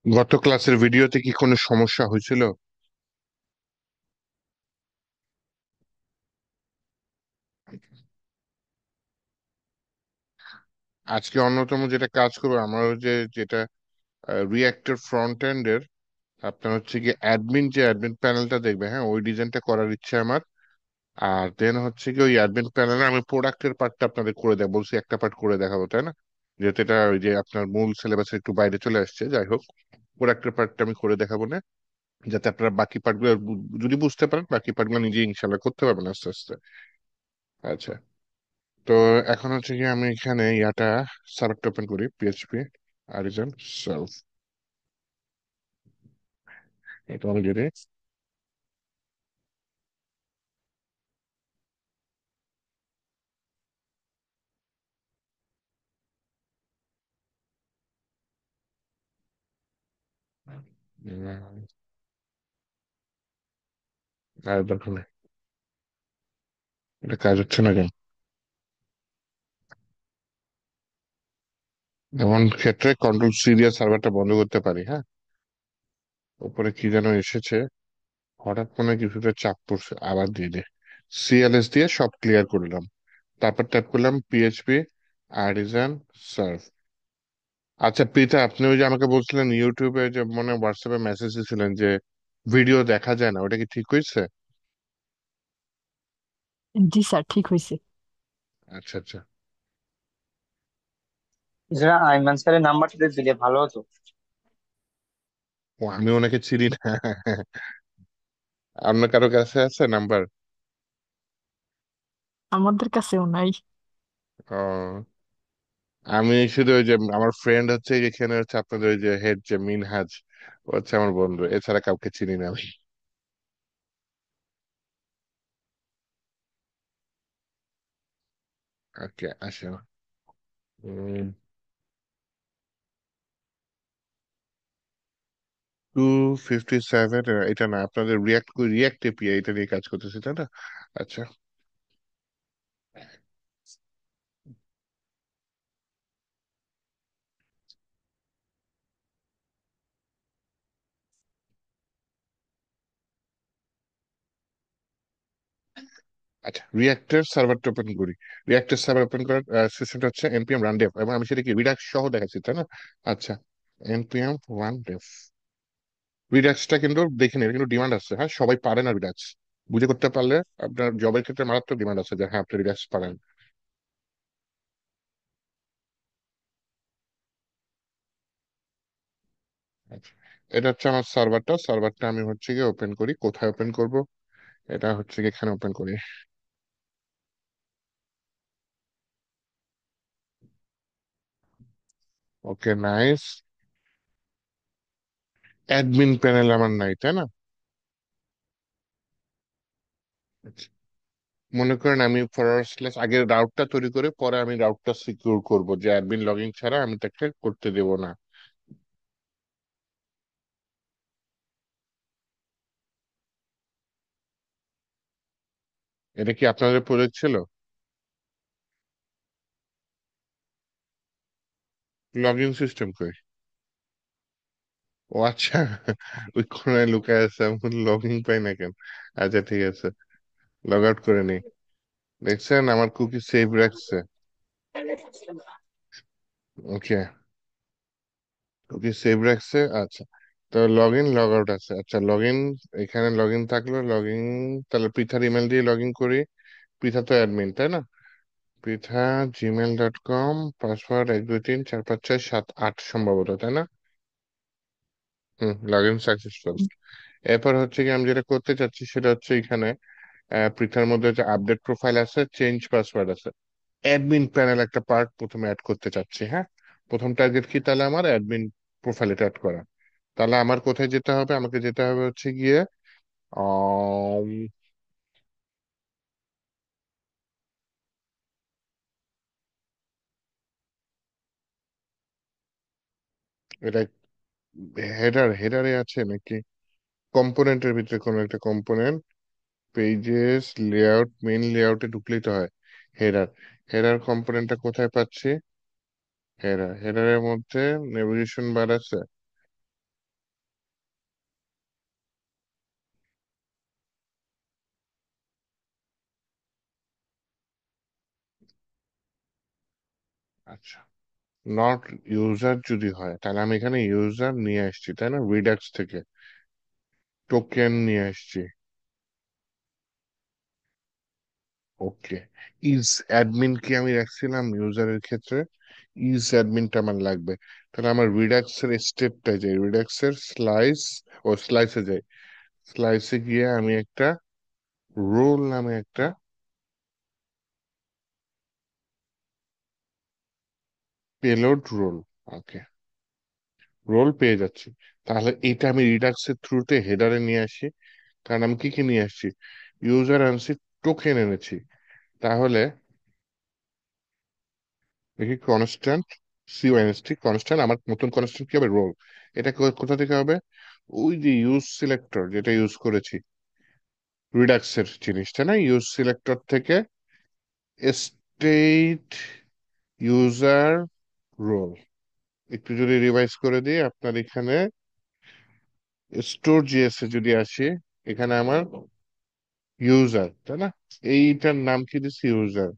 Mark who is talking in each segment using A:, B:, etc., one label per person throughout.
A: গত ক্লাসের ভিডিওতে কি কোনো সমস্যা হয়েছিল? আজকে অন্যতম যেটা কাজ করবো আমার যেটা রিয়েক্টের ফ্রন্ট এন্ডের আপনার হচ্ছে কি অ্যাডমিন প্যানেলটা দেখবে, হ্যাঁ, ওই ডিজাইনটা করার ইচ্ছে আমার। আর দেন হচ্ছে কি ওই অ্যাডমিন প্যানেলে আমি প্রোডাক্টের পার্টটা আপনাদের করে দেবো, বলছি একটা পার্ট করে দেখাবো, তাই না? যেহেতু এটা ওই যে আপনার মূল সিলেবাসের একটু বাইরে চলে আসছে, যাই হোক, প্রোডাক্টের পার্টটা আমি করে দেখাবো না, যাতে আপনারা বাকি পার্টগুলো যদি বুঝতে পারেন বাকি পার্টগুলো নিজে ইনশাল্লাহ করতে পারবেন আস্তে আস্তে। আচ্ছা, তো এখন হচ্ছে কি আমি এখানে সার্ভারটা ওপেন করি, পিএইচপি আরিজান সেলফ। এটা অলরেডি আর দরকার নেই। এটা কাজ হচ্ছে না কেন? এমন ক্ষেত্রে কন্ট্রোল সি দিয়ে সার্ভারটা বন্ধ করতে পারি, হ্যাঁ। উপরে কি যেন এসেছে, হঠাৎ মনে হয় কিছুটা চাপ পড়ছে, আবার দিয়ে দে। সিএলএস দিয়ে সব ক্লিয়ার করলাম, তারপর ট্যাপ করলাম পিএইচপি আর্টিজান সার্ভ। আচ্ছা প্রীতা, আপনি ওই যে আমাকে বলছিলেন ইউটিউবে যে মনে হোয়াটসঅ্যাপে মেসেজ দিয়েছিলেন যে ভিডিও দেখা যায় না, ওটা কি ঠিক হয়েছে?
B: জি স্যার, ঠিক হয়েছে।
A: আচ্ছা আচ্ছা।
C: যারা আইমান স্যারের নাম্বারটা দিলে ভালো হতো।
A: ও, আমি ওনাকে চিনি না। আপনার কারো কাছে আছে নাম্বার?
B: আমাদের কাছেও নাই।
A: ও, আমি শুধু ওই যে আমার ফ্রেন্ড হচ্ছে এখানে হচ্ছে আপনাদের ওই যে হেড যে মিনহাজ, ও হচ্ছে আমার বন্ধু, এছাড়া কাউকে চিনি না আমি। ওকে, আসো। 257, এটা না, আপনাদের রিয়াক্ট এপিআই এটা নিয়ে কাজ করতেছি, তাই না? আচ্ছা আচ্ছা, রিয়াক্টের সার্ভারটা ওপেন করি। রিয়াক্টের সার্ভার ওপেন করার সিস্টেমটা হচ্ছে npm run dev, এবং আমি সেটা কি রিডাক্স সহ দেখাচ্ছি, তাই না? আচ্ছা, npm run dev। রিডাক্সটা কিন্তু দেখে নিন, কিন্তু ডিমান্ড আছে, হ্যাঁ, সবাই পারে না রিডাক্স। বুঝে করতে পারলে আপনার জবের ক্ষেত্রে মারাত্মক ডিমান্ড আছে যে হ্যাঁ আপনি রিডাক্স পারেন। আচ্ছা, এটা হচ্ছে আমার সার্ভারটা আমি হচ্ছে গিয়ে ওপেন করি, কোথায় ওপেন করব? এটা হচ্ছে গিয়ে এখানে ওপেন করি। ওকে, নাইস। অ্যাডমিন প্যানেল আমার নাই, তাই না? আচ্ছা, মনে করেন আমি ফরওয়ার্ড স্ল্যাশ আগে রাউটটা তৈরি করে পরে আমি রাউটটা সিকিউর করব, যে অ্যাডমিন লগইন ছাড়া আমি তাকে করতে দেব না। এটা কি আপনাদের প্রজেক্ট ছিল? লগ ইন সিস্টেম কই? ও আচ্ছা, ওই কোনায় লুকায় আছে, আমি লগ ইন পাই না কেন? আচ্ছা ঠিক আছে, লগ আউট করে নিই। দেখছেন আমার কুকি সেভ রাখছে। ওকে, কুকি সেভ রাখছে, আচ্ছা। তো লগ ইন লগ আউট আছে, আচ্ছা লগ ইন, এখানে লগ ইন থাকলো, লগ ইন। তাহলে পৃথার ইমেল দিয়ে লগ ইন করি। পৃথা তো অ্যাডমিন, তাই না? পৃথা gmail.com, পাসওয়ার্ড 1 2 3 4 5 6 7 8 সম্ভবত, তাই না? Log in successful. এরপর হচ্ছে কি আমি যেটা করতে চাচ্ছি সেটা হচ্ছে এখানে পৃথার মধ্যে যে আপডেট প্রোফাইল আছে, চেঞ্জ পাসওয়ার্ড আছে, অ্যাডমিন প্যানেল একটা পার্ট প্রথমে অ্যাড করতে চাচ্ছি, হ্যাঁ। প্রথম টার্গেট কি তাহলে আমার অ্যাডমিন প্রোফাইল এটা অ্যাড করা। তাহলে আমার কোথায় যেতে হবে? আমাকে যেতে হবে হচ্ছে গিয়ে আম, এটা হেডারে আছে নাকি? কম্পোনেন্টের ভিতরে কোনো একটা কম্পোনেন্ট, পেজেস লেআউট, মেইন লেআউটে ঢুকলেই তো হয়। হেডার, হেডার কম্পোনেন্টটা কোথায় পাচ্ছি? হেডারের মধ্যে নেভিগেশন বার আছে। নট ইউজার যদি হয় তাহলে আমি এখানে ইউজার নিয়ে আসছি, তাই না, রিডাক্স থেকে টোকেন নিয়ে আসছি। ওকে, ইজ অ্যাডমিন কি আমি রাখছিলাম ইউজারের ক্ষেত্রে? ইজ অ্যাডমিনটা আমার লাগবে। তাহলে আমার রিডাক্সের স্টেটটা যাই, রিডাক্সের স্লাইস, ও স্লাইসে যাই। স্লাইসে গিয়ে আমি একটা রোল নামে একটা পেলোড রোল, ওকে, রোল পেয়ে যাচ্ছি। তাহলে এটা আমি রিডাক্সের থ্রুতে হেডারে নিয়ে আসি, কারণ আমি কি কি নিয়ে আসছি, ইউজার আনছি, টোকেন এনেছি। তাহলে দেখি কনস্ট্যান্ট, সিওএনএসটি কনস্ট্যান্ট, আমার নতুন কনস্ট্যান্ট কি হবে, রোল। এটা কোথা থেকে হবে, ওই যে ইউজ সিলেক্টর যেটা ইউজ করেছি, রিডাক্সের জিনিসটা না, ইউজ সিলেক্টর থেকে স্টেট ইউজার রোল। একটু যদি রিভাইজ করে দিই, আপনার এখানে স্টোর জিএস এ যদি আসি, এখানে আমার ইউজার, তাই না, এইটার নাম কি দিচ্ছি, user,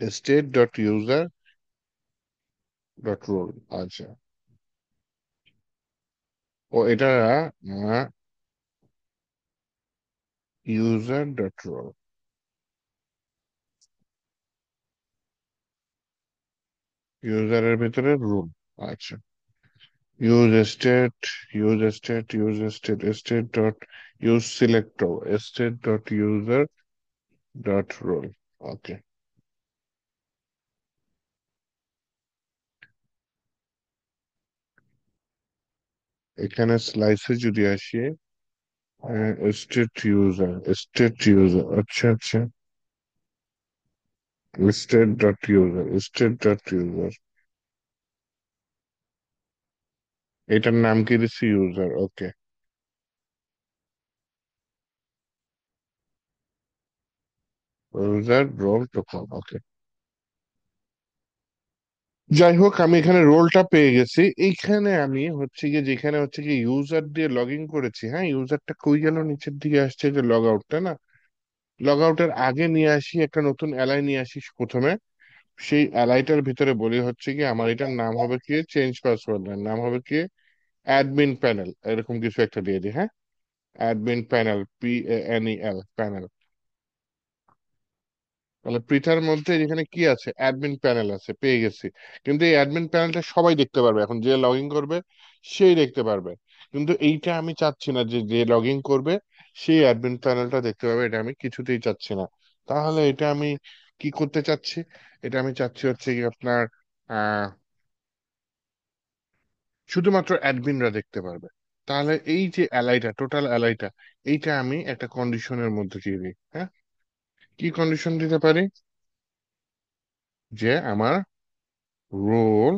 A: state dot user dot role. আচ্ছা, ও এটা ইউজার ডট রোল, ইউজারের ভিতরে রুল। আচ্ছা, use state, state dot use selector, state dot user dot role. Okay, এখানে স্লাইসে যদি আসি, স্টেট ইউজার, আচ্ছা আচ্ছা, স্টেট ডট ইউজার, এটার নাম কি দিচ্ছি, ইউজার। ওকে, ইউজার রোল টোকন। ওকে, যাই হোক, আমি এখানে রোলটা পেয়ে গেছি। এইখানে আমি হচ্ছে গিয়ে যেখানে হচ্ছে কি ইউজার দিয়ে লগ ইন করেছি, হ্যাঁ, ইউজারটা কই গেল, নিচের দিকে আসছে যে লগ আউটটা না, লগ আউটের আগে নিয়ে আসি একটা নতুন অ্যালাই নিয়ে আসি প্রথমে। সেই অ্যালাইটার ভিতরে বলি হচ্ছে কি আমার এটার নাম হবে কি, চেঞ্জ পাসওয়ার্ড নাম হবে কি, অ্যাডমিন প্যানেল, এরকম কিছু একটা দিয়ে দিই, হ্যাঁ, অ্যাডমিন প্যানেল, PANEL প্যানেল। তাহলে পৃথার মধ্যে এখানে কি আছে, অ্যাডমিন প্যানেল আছে, পেয়ে গেছি। কিন্তু এই অ্যাডমিন প্যানেলটা সবাই দেখতে পারবে, এখন যে লগ ইন করবে সেই দেখতে পারবে। কিন্তু এইটা আমি চাচ্ছি না যে যে লগ ইন করবে সেই অ্যাডমিন প্যানেলটা দেখতে পাবে, এটা আমি কিছুতেই চাচ্ছি না। তাহলে এটা আমি কি করতে চাচ্ছি, এটা আমি চাচ্ছি হচ্ছে কি আপনার আহ শুধুমাত্র অ্যাডমিনরা দেখতে পারবে। তাহলে এই যে অ্যালাইটা, টোটাল অ্যালাইটা, এইটা আমি একটা কন্ডিশনের মধ্যে দিয়ে দিই, হ্যাঁ। কি কন্ডিশন দিতে পারি, যে আমার রোল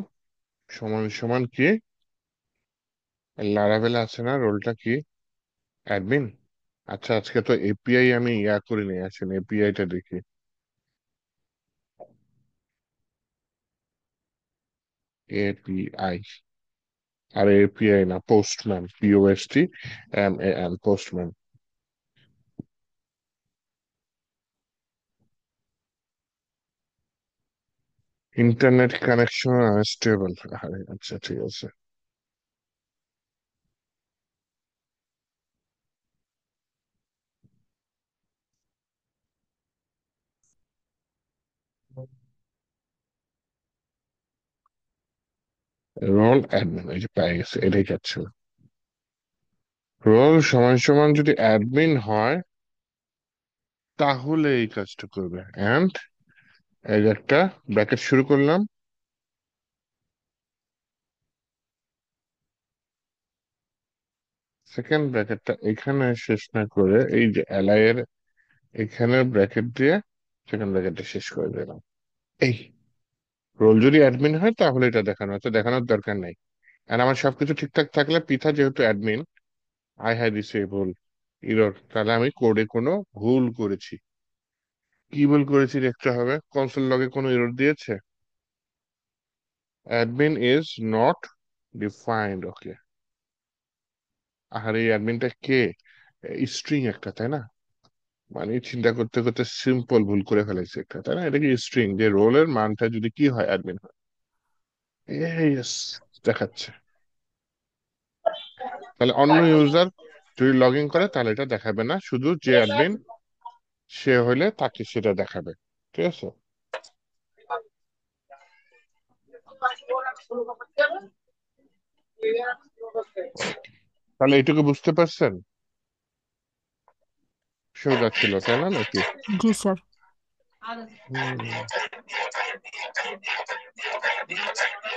A: সমান সমান কি, লারাভেল আছে না, রোলটা কি, অ্যাডমিন। আচ্ছা, আজকে তো এপিআই আমি ইয়া করে নিয়ে আসেন, এপিআইটা দেখি, এপিআই, আর এপিআই না, postman, POSTMAN, postman. Internet connection unstable, আরে আচ্ছা ঠিক আছে। রোল অ্যাডমিন, এই যে পেয়ে গেছে, এটাই যাচ্ছে। রোল সমান সমান যদি অ্যাডমিন হয় তাহলে এই কাজটা করবে, এন্ড এই যে একটা ব্র্যাকেট শুরু করলাম, সেকেন্ড ব্র্যাকেটটা এখানে শেষ না করে এই যে এলআই এর এখানে ব্র্যাকেট দিয়ে সেকেন্ড ব্র্যাকেটটা শেষ করে দিলাম। এই রোল যদি অ্যাডমিন হয় তাহলে এটা দেখানো হচ্ছে, দেখানোর দরকার নাই। আর আমার সবকিছু ঠিকঠাক থাকলে, পিথা যেহেতু admin, I have disable error, তাহলে আমি কোডে কোনো ভুল করেছি। কি ভুল করেছি দেখতে হবে, কনসোল লগে কোনো এরর দিয়েছে, অ্যাডমিন ইজ নট ডিফাইন্ড। ওকে, আর এই অ্যাডমিনটা কে, স্ট্রিং একটা, তাই না, মানে চিন্তা করতে করতে সিম্পল ভুল করে ফেলেছে একটা, তাই না, এটা কি স্ট্রিং, যে রোলের মানটা যদি কি হয়, অ্যাডমিন হয়। ইয়েস, দেখাচ্ছে। তাহলে অন্য ইউজার যদি লগ ইন করে তাহলে এটা দেখাবে না, শুধু যে অ্যাডমিন সে হলে তাকে সেটা দেখাবে। ঠিক আছে। তাহলে এটুকু বুঝতে পারছেন? সোজা ছিল তাই না নাকি?
B: জি স্যার।
A: হুম।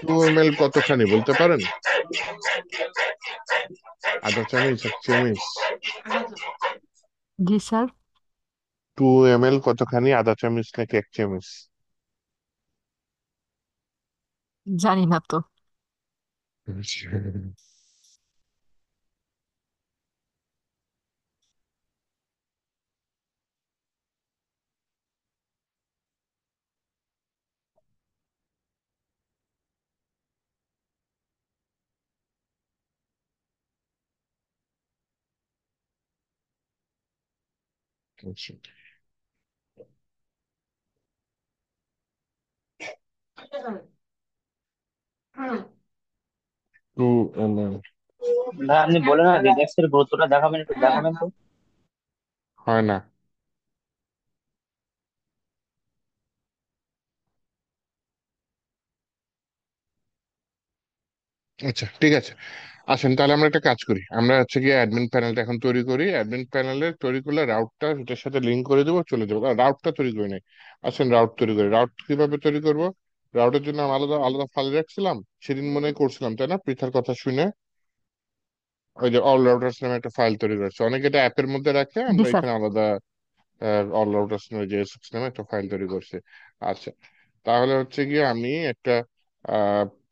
A: 2 ml কতখানি বলতে পারেন? আধা চামচ, এক চামচ?
B: জি স্যার।
A: 2 ml কতখানি, আধা চামচ নাকি এক চামচ?
B: জানি না তো।
A: আচ্ছা, 2 ml।
C: ভাই আপনি বলেন না রিল্যাক্স এর গুরুত্বটা দেখাবেন, একটু দেখাবেন তো।
A: হয় না। আচ্ছা ঠিক আছে, আসেন তাহলে আমরা একটা কাজ করি। আমরা হচ্ছে গিয়ে অ্যাডমিন প্যানেলটা এখন তৈরি করি। অ্যাডমিন প্যানেলের তৈরি করলে রাউটটা এটার সাথে লিঙ্ক করে দেবো, চলে যাবো। রাউটটা তৈরি করি নাই, আসেন রাউট তৈরি করি। রাউট কিভাবে তৈরি করব? রাউটের জন্য আমি আলাদা আলাদা ফাইল রাখছিলাম, সেদিন মনে হয় করছিলাম তাই না, পৃথার কথা শুনে। ওই যে অল রাউটার্স নামে একটা ফাইল তৈরি করেছে, অনেকে এটা অ্যাপের মধ্যে রাখে,
B: জি
A: আমরা
B: স্যার।
A: এখানে আলাদা অল রাউটার্স নামে যে নামে একটা ফাইল তৈরি করছে। আচ্ছা, তাহলে হচ্ছে গিয়ে আমি একটা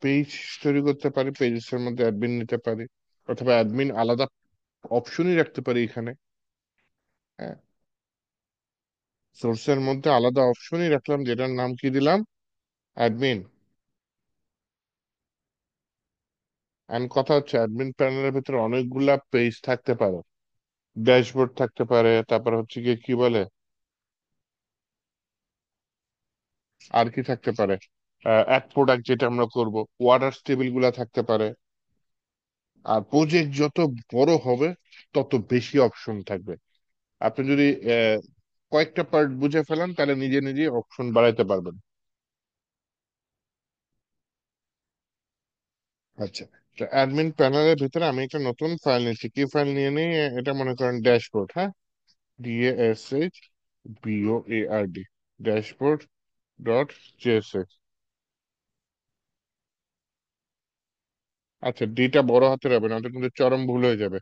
A: পেজ তৈরি করতে পারি, পেজেস এর মধ্যে অ্যাডমিন নিতে পারি, অথবা অ্যাডমিন আলাদা অপশনই রাখতে পারি এখানে। হ্যাঁ, সোর্সের মধ্যে আলাদা অপশনই রাখলাম, যেটার নাম কি দিলাম, অ্যাডমিন। এন্ড কথা হচ্ছে অ্যাডমিন প্যানেলের ভিতরে অনেকগুলা পেজ থাকতে পারে, ড্যাশবোর্ড থাকতে পারে, তারপর হচ্ছে গিয়ে কি বলে, আর কি থাকতে পারে, অ্যাড প্রোডাক্ট যেটা আমরা করব, ওয়াটার টেবিল গুলা থাকতে পারে। আর প্রজেক্ট যত বড় হবে তত বেশি অপশন থাকবে। আপনি যদি আহ, কয়েকটা পার্ট বুঝে ফেলেন তাহলে নিজে নিজে অপশন বাড়াইতে পারবেন। আচ্ছা, তো অ্যাডমিন প্যানেলের ভিতরে আমি একটা নতুন ফাইল নিচ্ছি। কি ফাইল নিয়ে নিই? এটা মনে করেন ড্যাশবোর্ড। হ্যাঁ, DASHBOARD, ড্যাশবোর্ড ডট জেএসএক্স। আচ্ছা, ডিটা বড় হাতের হবে, না কিন্তু চরম ভুল হয়ে যাবে।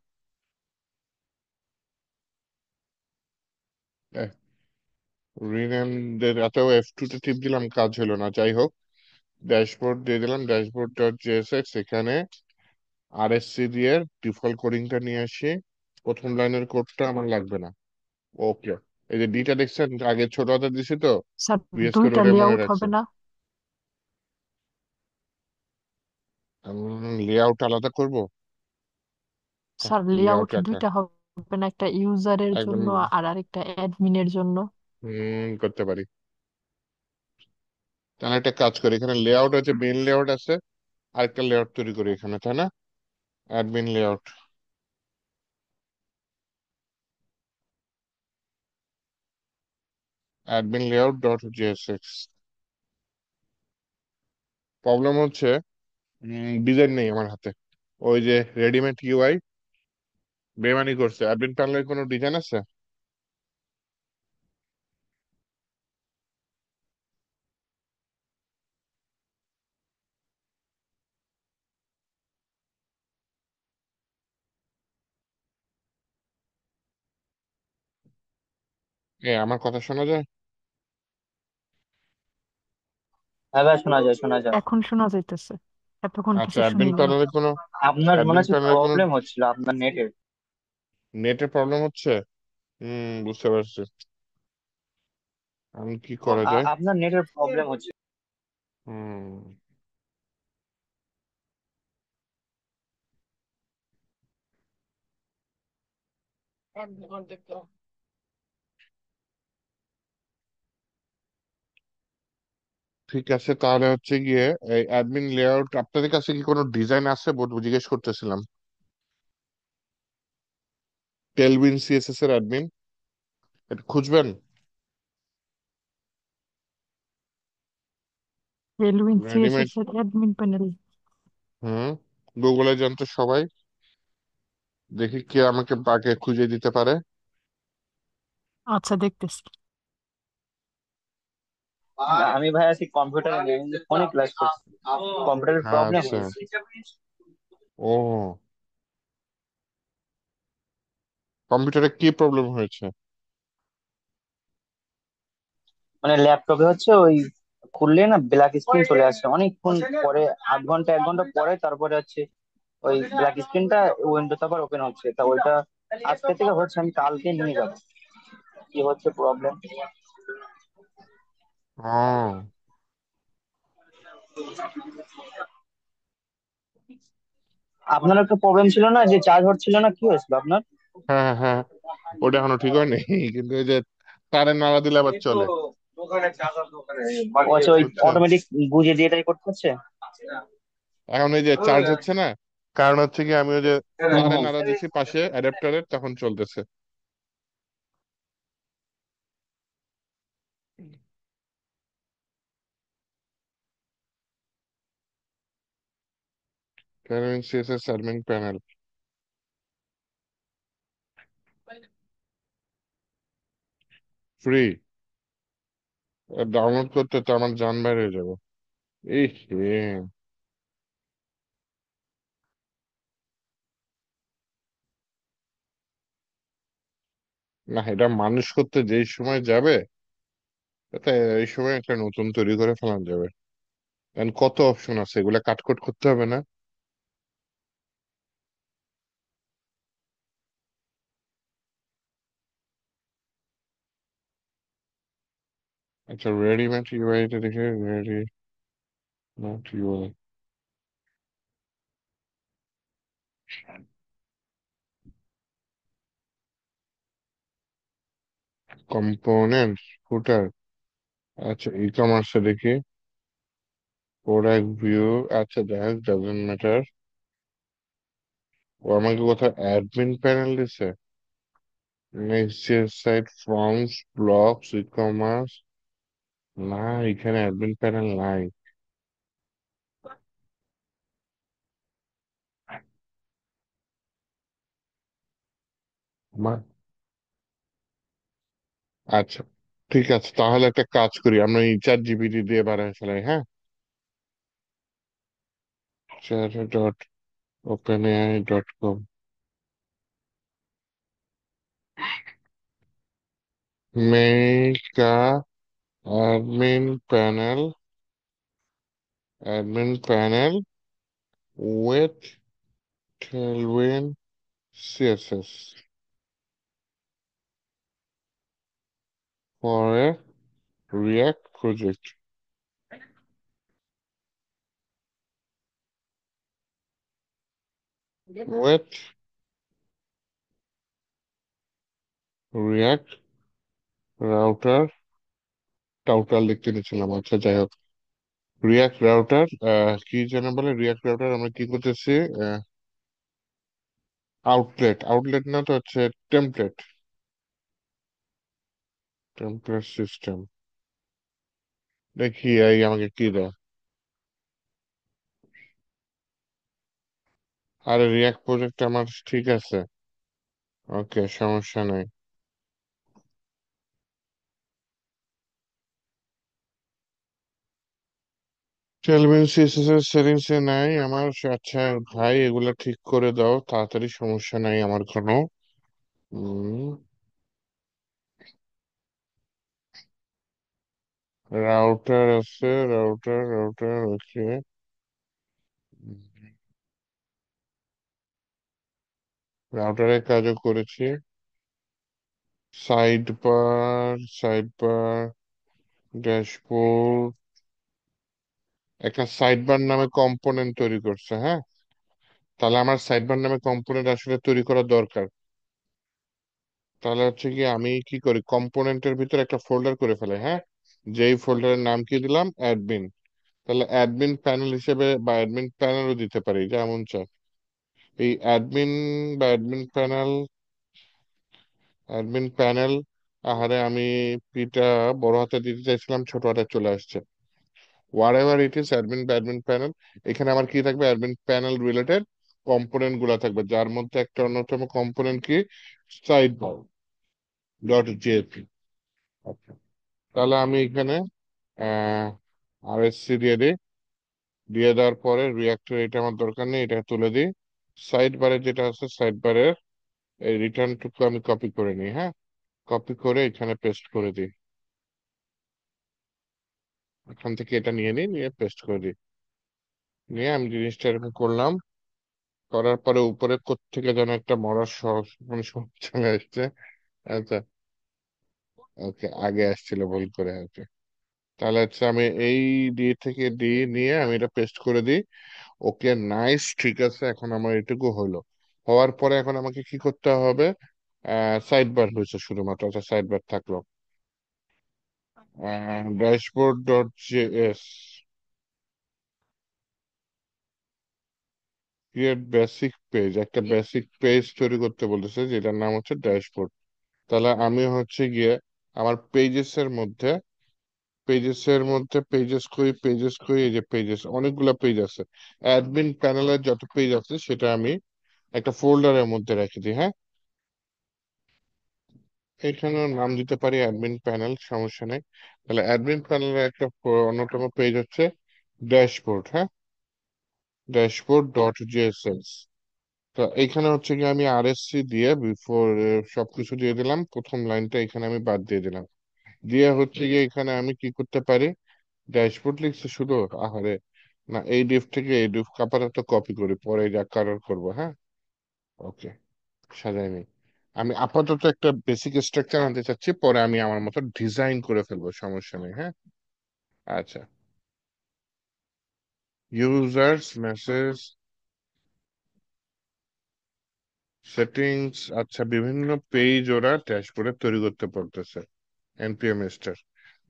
A: রিনেম, এত F2 তে টিপ দিলাম, কাজ হলো না, যাই হোক। ড্যাশবোর্ড দিয়ে দিলাম, ড্যাশবোর্ড ডট জেএসএক্স। এখানে আরএসসি দিয়ে ডিফল্ট কোডিংটা নিয়ে আসি। প্রথম লাইনের কোডটা আমার লাগবে না। ওকে, এই যে ডিটা দেখছেন আগে ছোট হাতে দিছি তো,
B: স্যার
A: বিএস কোড
B: দুইটা
A: ওটাই মনে
B: লেআউট
A: রাখছে।
B: হবে না?
A: লেআউট আলাদা করব?
B: স্যার
A: লেআউট
B: লেআউট
A: একা
B: দুইটা হবে না, একটা ইউজারের
A: একদম
B: জন্য আর আরেকটা অ্যাডমিনের জন্য?
A: করতে পারি। তাহলে একটা কাজ করি, এখানে লেআউট আছে, মেইন লেআউট আছে, আরেকটা লেআউট তৈরি করি এখানে, তাই না? Admin layout, admin layout dot JSX. Problem হচ্ছে ডিজাইন নেই আমার হাতে। ওই যে রেডিমেড ইউআই বেমানি করছে। অ্যাডমিন প্যানেলের কোনো ডিজাইন আছে? আমার কথা শোনা যায়?
C: হ্যাঁ ভাই, শোনা যায় শোনা যায়।
B: এখন শোনা যাইতেছে, এতক্ষণ
A: আচ্ছা,
B: কিছু
A: অ্যাডমিন
B: শুনিনি।
A: প্যানেলে কোনো,
C: আপনার মনে
A: অ্যাডমিন
C: হচ্ছে
A: প্যানেলে কোনো
C: প্রবলেম হচ্ছিল আপনার নেটের।
A: নেটে প্রবলেম হচ্ছে। বুঝতে পারছি। আমি কি করা যায়?
C: আপনার নেটের প্রবলেম হচ্ছে।
A: হুম। ঠিক আছে, তাহলে হচ্ছে গিয়ে এই অ্যাডমিন লেআউট আপনাদের কাছে কি কোনো ডিজাইন আছে জিজ্ঞেস করতেছিলাম। টেলভিন সিএসএস এর অ্যাডমিন, এটা খুঁজবেন।
B: Tailwind
A: readymade.
B: সিএসএস এর অ্যাডমিন প্যানেল।
A: হুম। গুগলে জানতো সবাই, দেখি কে আমাকে বাগে খুঁজে দিতে পারে।
B: আচ্ছা, দেখতেছি।
C: আমি ভাই আছি কম্পিউটারে নেই, আমি ফোনে ক্লাস করছি। কম্পিউটারের প্রবলেম
A: আচ্ছা।
C: হয়েছে।
A: ও, কম্পিউটারে কি প্রবলেম হয়েছে?
C: মানে ল্যাপটপে হচ্ছে ওই খুললে না ব্ল্যাক স্ক্রিন চলে আসছে অনেকক্ষণ পরে, 8 ঘন্টা 1 ঘন্টা পরে, তারপরে হচ্ছে ওই ব্ল্যাক স্ক্রিনটা উইন্ডোতে আবার ওপেন হচ্ছে। তা ওইটা আজকে থেকে হচ্ছে, আমি কালকে নিয়ে যাবো। কি হচ্ছে প্রবলেম?
A: ও,
C: আপনার একটা প্রবলেম ছিল না, যে চার্জ হচ্ছিল না, কি হয়েছিল আপনার?
A: হ্যাঁ হ্যাঁ হ্যাঁ, ওটা এখনো ঠিক হয়নি কিন্তু এই যে তারে নাড়া দিলে আবার চলে,
C: ও আচ্ছা, ওই
A: বুঝছেন।
C: অটোমেটিক বুঝে দিয়ে এটাই করতে হচ্ছে।
A: এখন এই যে চার্জ হচ্ছে না, কারণ হচ্ছে কি আমি ওই যে
C: হুম
A: তারে
C: হুম।
A: নাড়া দিছি পাশে অ্যাডাপ্টারের, তখন চলতেছে। Canon CSS admin panel free, download করতে তো আমার জান বাইরে হয়ে যাবে। এই না, এটা মানুষ করতে যেই সময় যাবে, তাতে এই সময় একটা নতুন তৈরি করে ফেলানো যাবে। কারণ কত অপশন আছে, এগুলা কাটকুট করতে হবে না? আচ্ছা, রেডিমেড ইউআইটা দেখে, রেডি নট ইউআই কম্পোনেন্টস ফুটার। আচ্ছা, ই কমার্সে দেখি, প্রোডাক্ট ভিউ। আচ্ছা দেখ, ডাজন্ট ম্যাটার। ও আমাকে কোথাও অ্যাডমিন প্যানেল দিছে। Next site, forms, blogs, e commerce. না, এখানে অ্যাডমিন প্যানেল নাই। আমার, আচ্ছা ঠিক আছে, তাহলে একটা কাজ করি, আমরা এই চ্যাট জিপিটি দিয়ে বানায় ফেলাই, হ্যাঁ। Chat dot open AI dot com, make admin panel, admin panel with tailwind CSS for a react project with react router, টাউটার লিখতে নিচ্ছিলাম, আচ্ছা যাই হোক। রিয়াক্ট রাউটার, কি যেন বলে, রিয়াক্ট রাউটার আমরা কি করতেছি, আউটলেট, আউটলেট না তো হচ্ছে টেমপ্লেট, টেমপ্লেট সিস্টেম। দেখি এই আমাকে কি দেয়। আরে রিয়াক্ট প্রজেক্ট আমার ঠিক আছে, ওকে সমস্যা নেই। টেলভিন সিএসএস এর সেটিংস এ নাই আমার। আচ্ছা ভাই, এগুলা ঠিক করে দাও তাড়াতাড়ি, সমস্যা নাই আমার কোনো। রাউটার আছে, রাউটার রাউটার ওকে। রাউটারের কাজও করেছি। Side bar, side bar, dashboard, একটা সাইড বার নামে কম্পোনেন্ট তৈরি করছে, হ্যাঁ। তাহলে আমার সাইড বার নামে কম্পোনেন্ট আসলে তৈরি করা দরকার। তাহলে হচ্ছে কি, আমি কি করি, কম্পোনেন্টের ভিতরে একটা ফোল্ডার করে ফেলে, হ্যাঁ। যেই ফোল্ডারের নাম কি দিলাম, অ্যাডমিন। তাহলে অ্যাডমিন প্যানেল হিসেবে বা অ্যাডমিন প্যানেলও দিতে পারি, যেমন চাই। এই অ্যাডমিন বা অ্যাডমিন প্যানেল, আহারে আমি পিটা বড় হাতে দিতে চাইছিলাম, ছোট হাতে চলে আসছে। What ever it is, admin বা অ্যাডমিন প্যানেল। এখানে আমার কি থাকবে, অ্যাডমিন প্যানেল রিলেটেড কম্পোনেন্ট গুলা থাকবে, যার মধ্যে একটা অন্যতম কম্পোনেন্ট কি, সাইড ডট জেপি। আচ্ছা, তাহলে আমি এখানে আরএসসি দিয়ে দিই। দিয়ে দেওয়ার পরে রিয়াক্টর, এটা আমার দরকার নেই, এটা তুলে দিই। সাইড বারে যেটা আছে, সাইড বারের এই রিটার্ন টুকু আমি কপি করে নিই, হ্যাঁ। কপি করে এখানে পেস্ট করে দিই। এখান থেকে এটা নিয়ে নিই, নিয়ে পেস্ট করে দিই। নিয়ে আমি জিনিসটা এরকম করলাম। করার পরে উপরে কোত্থেকে যেন একটা মরার মানে চলে আসছে। আচ্ছা, ওকে, আগে আসছিল ভুল করে, ওকে। তাহলে হচ্ছে আমি এই ডি থেকে ডি নিয়ে আমি এটা পেস্ট করে দিই। ওকে, নাইস, ঠিক আছে, এখন আমার এটুকু হলো। হওয়ার পরে এখন আমাকে কি করতে হবে, সাইড বার হয়েছে শুধুমাত্র, আচ্ছা সাইড বার থাকলো। Dashboard dot JS, create basic page, একটা বেসিক পেজ তৈরি করতে বলতেছে, যেটার নাম হচ্ছে ড্যাশবোর্ড। তাহলে আমি হচ্ছে গিয়ে আমার পেজেস এর মধ্যে পেজেস কই, এই যে পেজেস, অনেকগুলা পেজ আছে। অ্যাডমিন প্যানেলের যত পেজ আছে সেটা আমি একটা ফোল্ডারের মধ্যে রেখে দিই, হ্যাঁ। এখানেও নাম দিতে পারি অ্যাডমিন প্যানেল, সমস্যা নেই। তাহলে অ্যাডমিন প্যানেলের একটা অন্যতম পেজ হচ্ছে ড্যাশবোর্ড, হ্যাঁ। Dashboard dot GSS. তো এখানে হচ্ছে কি, আমি আরএসসি দিয়ে বিফোর সবকিছু দিয়ে দিলাম, প্রথম লাইনটা এখানে আমি বাদ দিয়ে দিলাম। দিয়ে হচ্ছে গিয়ে এখানে আমি কি করতে পারি, ড্যাশবোর্ড লিখছে শুধু, আহারে, না, এই ডিপ থেকে এই ডিপ আপাতত কপি করি, পরে যা কালার করবো, হ্যাঁ। ওকে, সাজাই নেই। আমি আপাতত একটা বেসিক স্ট্রাকচার আনতে চাচ্ছি, পরে আমি আমার মতো ডিজাইন করে ফেলবো, সমস্যা নেই, হ্যাঁ। আচ্ছা, ইউজার্স মেসেজ সেটিংস, আচ্ছা, বিভিন্ন পেজ ওরা ড্যাশবোর্ডে তৈরি করতে পারতেছে, এনপিএম স্টার।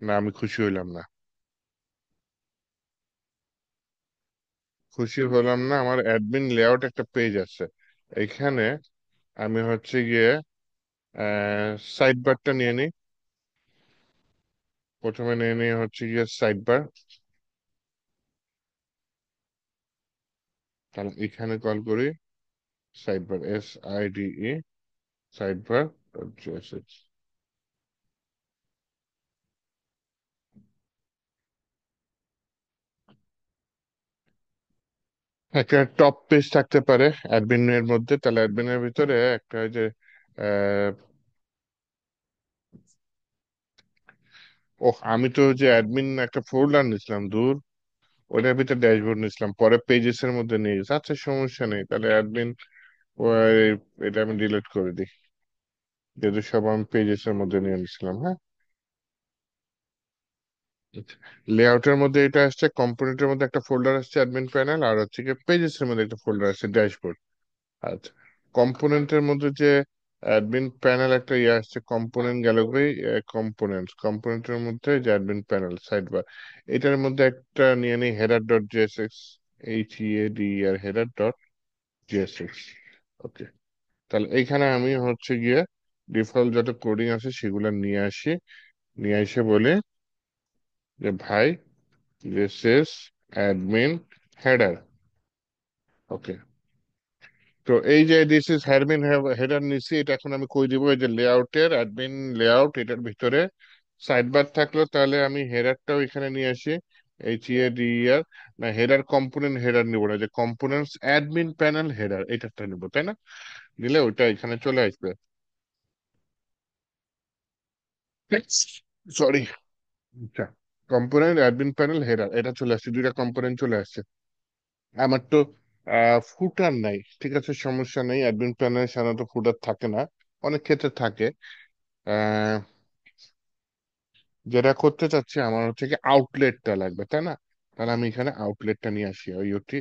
A: না, আমি খুশি হইলাম না, খুশি হলাম না। আমার অ্যাডমিন লেআউট একটা পেজ আছে এখানে। আমি হচ্ছে গিয়ে সাইড বারটা নিয়ে নিই। প্রথমে নিয়ে নিই হচ্ছে গিয়ে সাইড বার। তাহলে এখানে কল করি side bar, SIDE, side bar JSX। একটা টপ পেজ থাকতে পারে অ্যাডমিন এর মধ্যে, তাহলে অ্যাডমিন এর ভিতরে একটা ওই যে আহ, আমি তো যে অ্যাডমিন একটা ফোল্ডার নিছিলাম, দূর, ওটার ভিতরে ড্যাশবোর্ড নিছিলাম, পরে পেজেস এর মধ্যে নিয়ে গেছে। আচ্ছা, সমস্যা নেই, তাহলে অ্যাডমিন এটা আমি ডিলিট করে দিই, যেহেতু সব আমি পেজেস এর মধ্যে নিয়ে নিছিলাম, হ্যাঁ। লেআউটের মধ্যে এটা আসছে, কম্পোনেন্টের মধ্যে একটা ফোল্ডার আসছে অ্যাডমিন প্যানেল, আর হচ্ছে কি পেজেস এর মধ্যে একটা ফোল্ডার আছে ড্যাশবোর্ড। আচ্ছা, কম্পোনেন্টের মধ্যে যে অ্যাডমিন প্যানেল একটা ইয়ে আসছে, কম্পোনেন্ট গ্যালারি, কম্পোনেন্টের মধ্যে যে অ্যাডমিন প্যানেল সাইড বার, এটার মধ্যে একটা নিয়ে নিই header dot JSX, HEADER, header dot JSX. Okay, তাহলে এইখানে আমি হচ্ছে গিয়ে ডিফল্ট যত কোডিং আছে সেগুলো নিয়ে আসি। নিয়ে এসে বলি যে ভাই, দিস ইজ অ্যাডমিন হেডার। ওকে, তো এই যে দিস ইজ অ্যাডমিন হেডার নিছি, এটা এখন আমি কই দিব, এই যে লেআউটের অ্যাডমিন লেআউট, এটার ভিতরে সাইড বার থাকলো, তাহলে আমি হেডারটাও এখানে নিয়ে আসি। HEADER, না, হেডার কম্পোনেন্ট হেডার নিব না, যে কম্পোনেন্টস অ্যাডমিন প্যানেল হেডার, এটাটা নিব, তাই না? নিলে ওইটা এখানে চলে আসবে। সরি, আচ্ছা, কম্পোনেন্ট অ্যাডমিন প্যানেল হেডার, এটা চলে আসছে, দুইটা কম্পোনেন্ট চলে আসছে। আমার তো ফুটার নাই, ঠিক আছে, সমস্যা নেই। অ্যাডমিন প্যানেলে সাধারণত ফুটার থাকে না, অনেক ক্ষেত্রে থাকে। আহ, যেটা করতে চাচ্ছি আমার হচ্ছে কি আউটলেটটা লাগবে, তাই না? তাহলে আমি এখানে আউটলেটটা নিয়ে আসি, ওইটি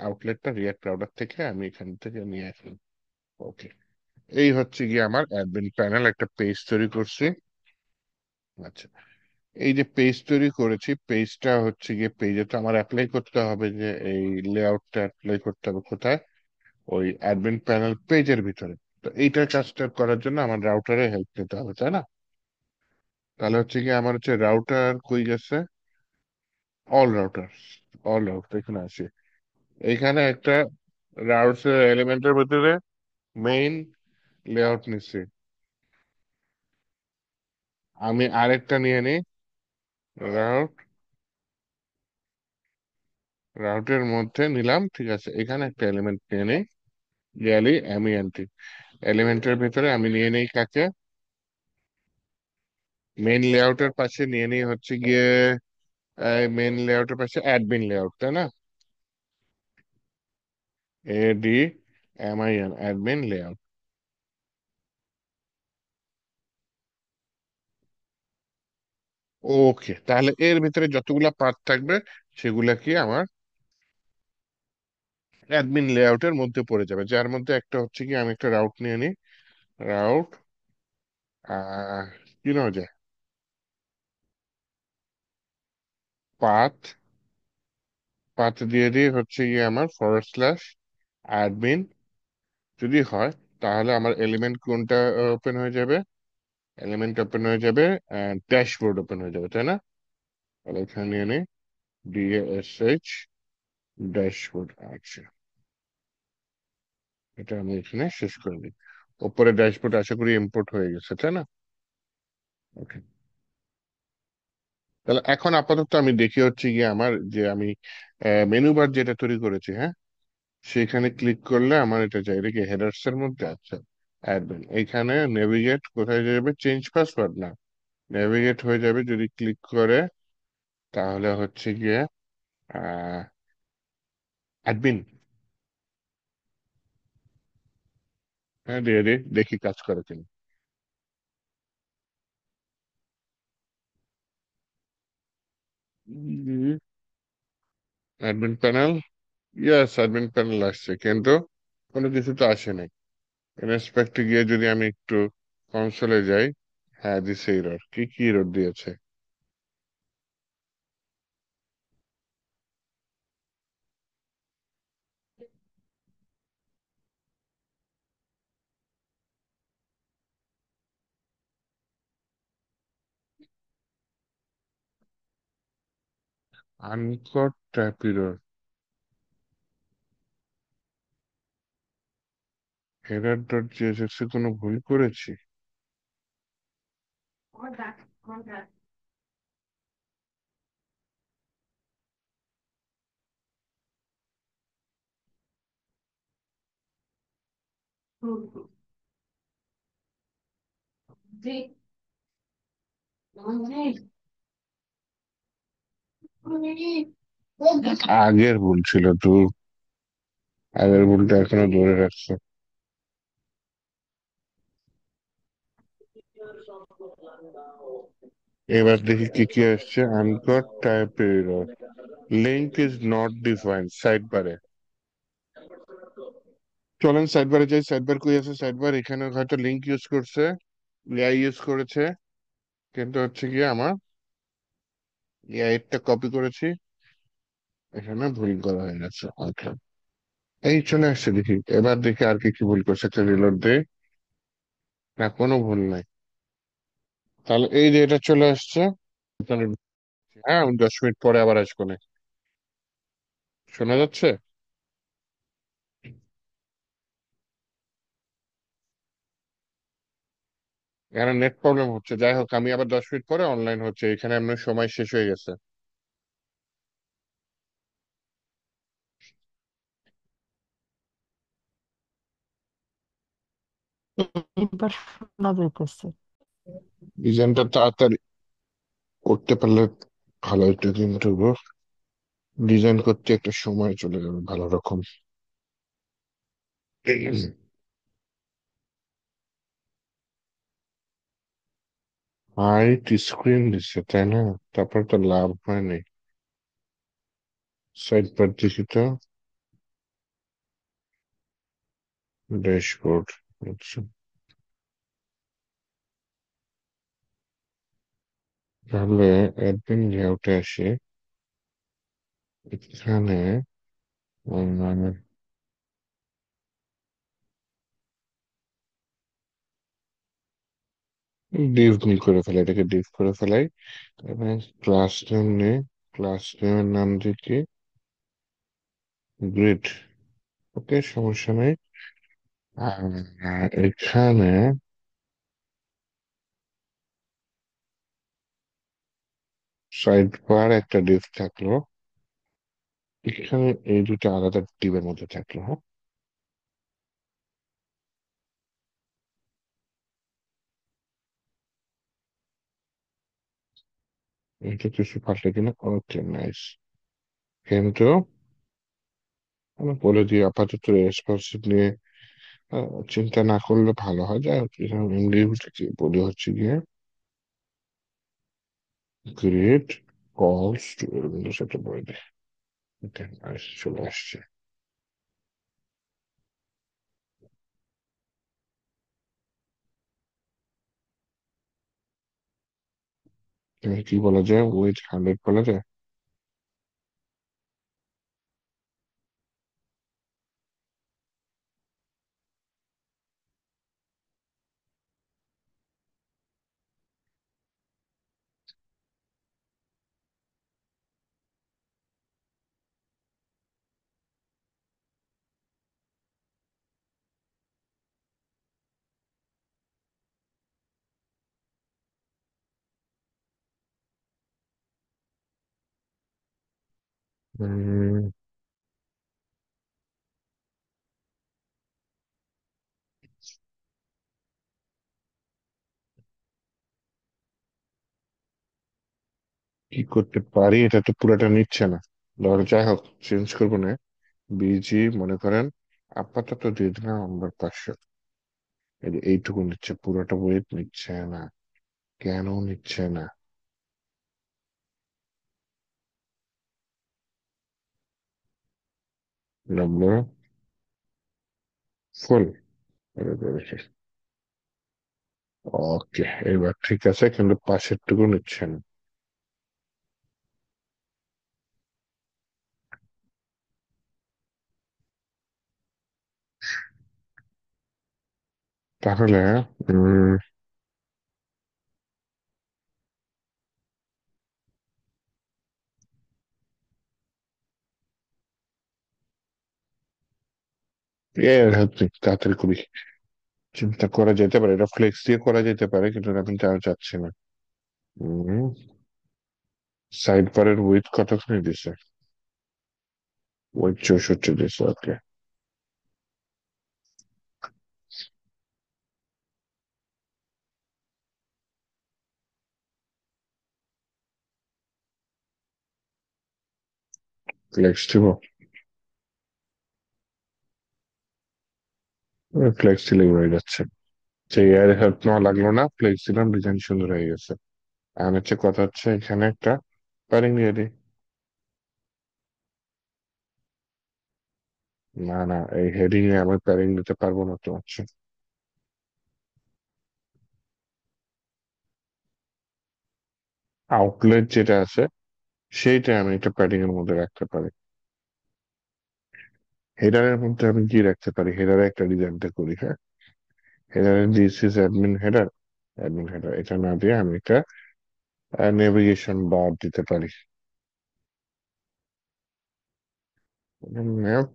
A: আউটলেটটা রিয়াক্ট রাউটার থেকে আমি এখান থেকে নিয়ে আসি। ওকে, এই হচ্ছে গিয়ে আমার অ্যাডমিন প্যানেল, একটা পেজ তৈরি করছি। আচ্ছা, এই যে পেজ তৈরি করেছি, পেজটা হচ্ছে গিয়ে, পেজে তো আমার অ্যাপ্লাই করতে হবে, যে এই লেআউটটা অ্যাপ্লাই করতে হবে কোথায়? ওই অ্যাডমিন প্যানেল পেজের ভিতরে। তো এইটার কাজটা করার জন্য আমার রাউটারে হেল্প নিতে হবে, তাই না? তাহলে হচ্ছে কি, আমার হচ্ছে রাউটার কই গেছে? অল রাউটার, অল রাউটার এখানে আছে। এখানে একটা রাউটার এলিমেন্টের ভিতরে মেইন লেআউট নিচ্ছি। আমি আরেকটা নিয়ে নিই, রাউট, রাউটের মধ্যে নিলাম, ঠিক আছে। এখানে একটা এলিমেন্ট নিয়ে নিই, গেলি এমইএনটি। এলিমেন্টের ভিতরে আমি নিয়ে নিই কাকে? মেইন লেআউটের পাশে নিয়ে নিই হচ্ছে গিয়ে, মেইন লেআউটের পাশে অ্যাডমিন লেআউট, তাই না? ADMIN, admin layout. ওকে, তাহলে এর ভিতরে যতগুলা পার্ট থাকবে সেগুলা কি আমার অ্যাডমিন লেআউটের মধ্যে পড়ে যাবে, যার মধ্যে একটা হচ্ছে কি, আমি একটা রাউট নিয়ে নিই। রাউট, আহ কি নাম যায়, পাথ। পাথ দিয়ে দিয়ে হচ্ছে গিয়ে আমার ফরওয়ার্ড স্ল্যাশ অ্যাডমিন যদি হয়, তাহলে আমার এলিমেন্ট কোনটা ওপেন হয়ে যাবে? এলিমেন্ট ওপেন হয়ে যাবে, ড্যাশবোর্ড ওপেন হয়ে যাবে, তাই না? তাহলে এখানে নিয়ে নিই DASH, ড্যাশবোর্ড। আচ্ছা, এটা আমি এখানে শেষ করে দিই। ওপরে ড্যাশবোর্ড আশা করি ইম্পোর্ট হয়ে গেছে, তাই না? ওকে, তাহলে এখন আপাতত আমি দেখি হচ্ছে গিয়ে আমার, যে আমি মেনু বার যেটা তৈরি করেছি, হ্যাঁ, সেখানে ক্লিক করলে আমার এটা যায়, এটা কি হেডার্স এর মধ্যে? আচ্ছা, অ্যাডমিন। এইখানে নেভিগেট কোথায় যাবে? চেঞ্জ পাসওয়ার্ড না, নেভিগেট হয়ে যাবে যদি ক্লিক করে, তাহলে হচ্ছে গিয়ে আহ অ্যাডমিন। হ্যাঁ, দিয়ে দিই, দেখি কাজ করে কিনা। Admin panel, yes, admin panel আসছে, কিন্তু কোনো কিছু তো আসে নাই। ইনস্পেক্টে গিয়ে যদি আমি একটু কনসোলে যাই, হ্যাঁ দিছে এরর। কি কি এরর দিয়েছে? Uncaught type error, error dot JSX এ কোনো ভুল করেছি? আগের ভুল ছিল তো, আগের ভুলটা এখনো ধরে রাখছে। এবার দেখি কি কি আসছে। আনকট type error, link is not defined side বারে। চলেন সাইড বারে যাই। সাইড বার কই আছে? সাইড বার এখানে হয়তো লিঙ্ক ইউজ করছে, এআই ইউজ করেছে, কিন্তু হচ্ছে গিয়ে আমার এআই টা কপি করেছি, এখানে ভুল করা হয়ে গেছে। ওকে, এই চলে আসছে, দেখি এবার দেখি আর কি কি ভুল করছে, একটা রিলোড দে। না, কোনো ভুল নাই। তাহলে এই যে এটা চলে আসছে। তাহলে হ্যাঁ, আমি 10 মিনিট পরে আবার আসবো না। শোনা যাচ্ছে? এখানে নেট প্রবলেম হচ্ছে, যাই হোক, আমি আবার 10 মিনিট পরে অনলাইন হচ্ছে, এখানে আপনার সময় শেষ হয়ে গেছে।
B: এবার শোনা যাইতেছে।
A: ডিজাইনটা তাড়াতাড়ি করতে পারলে ভালো হতো, কিন্তু ডিজাইন করতে একটা সময় চলে যাবে ভালো রকম। হাইট স্ক্রিন দিচ্ছে, তাই না? তারপর তো লাভ হয়নি। সাইড বার দেখি তো, ড্যাশবোর্ড। আচ্ছা, তাহলে অ্যাডমিন লেআউটে আসি। এখানে ডিভ করে ফেলাই, এটাকে ডিভ করে ফেলাই। তারপরে ক্লাস নেম নেই, ক্লাস নেমের নাম দিচ্ছি গ্রিড। ওকে, সমস্যা নেই। এখানে সাইড বার একটা ডিভ থাকলো, এখানে এই দুটো আলাদা ডিবের মধ্যে থাকলো। হ্যাঁ, এটা কিছু পাল্টে কিনা? ওকে, নাইস। কিন্তু আমি বলে দিই আপাতত রেসপন্সিভ নিয়ে চিন্তা না করলে ভালো হয়। যাই হোক, এমনি বলি হচ্ছে গিয়ে গ্রেট কলস টু, সেটা বলে দিই। Okay, nice, চলে আসছে। কি বলা যায়, উইথ 100 বলা যায়? উম, কি করতে পারি, এটা তো পুরোটা নিচ্ছে না। ধরো যাই হোক, চেঞ্জ করবো না। বিজি মনে করেন আপাতত দিয়ে দিলাম আমরা 500। এই যে এইটুকু নিচ্ছে, পুরোটা ওয়েট নিচ্ছে না। কেন নিচ্ছে না? নম্বর ফুল। ওকে, এবার ঠিক আছে, কিন্তু পাশের টুকু নিচ্ছে না। তাহলে উম তাড়াতাড়ি করি। চিন্তা করা যেতে পারে, এটা ফ্লেক্স দিয়ে করা যেতে পারে, কিন্তু আমি তাও চাচ্ছি না। সাইড বারের উইথ কতখানি দিছে? উইথ 64 দিছে, ওকে। ফ্লেক্স দিব? ফ্লেক্স দিলেই হয়ে যাচ্ছে। যে এর হেল্প নেওয়া লাগলো না, ফ্লেক্স দিলাম, ডিজাইন সুন্দর হয়ে গেছে। আর হচ্ছে কথা হচ্ছে এখানে একটা প্যারিং দিয়ে দিই। না না, এই হেডিং এ আমি প্যারিং দিতে পারবো না তো, হচ্ছে আউটলেট যেটা আছে সেইটা আমি একটা প্যাডিং এর মধ্যে রাখতে পারি। হেডারের মধ্যে আমি কি রাখতে পারি, হেডারে একটা ডিজাইনটা করি। হ্যাঁ, হেডারে this is admin header. Admin header এটা না দিয়ে আমি একটা নেভিগেশন বার দিতে পারি। ম্যাপ।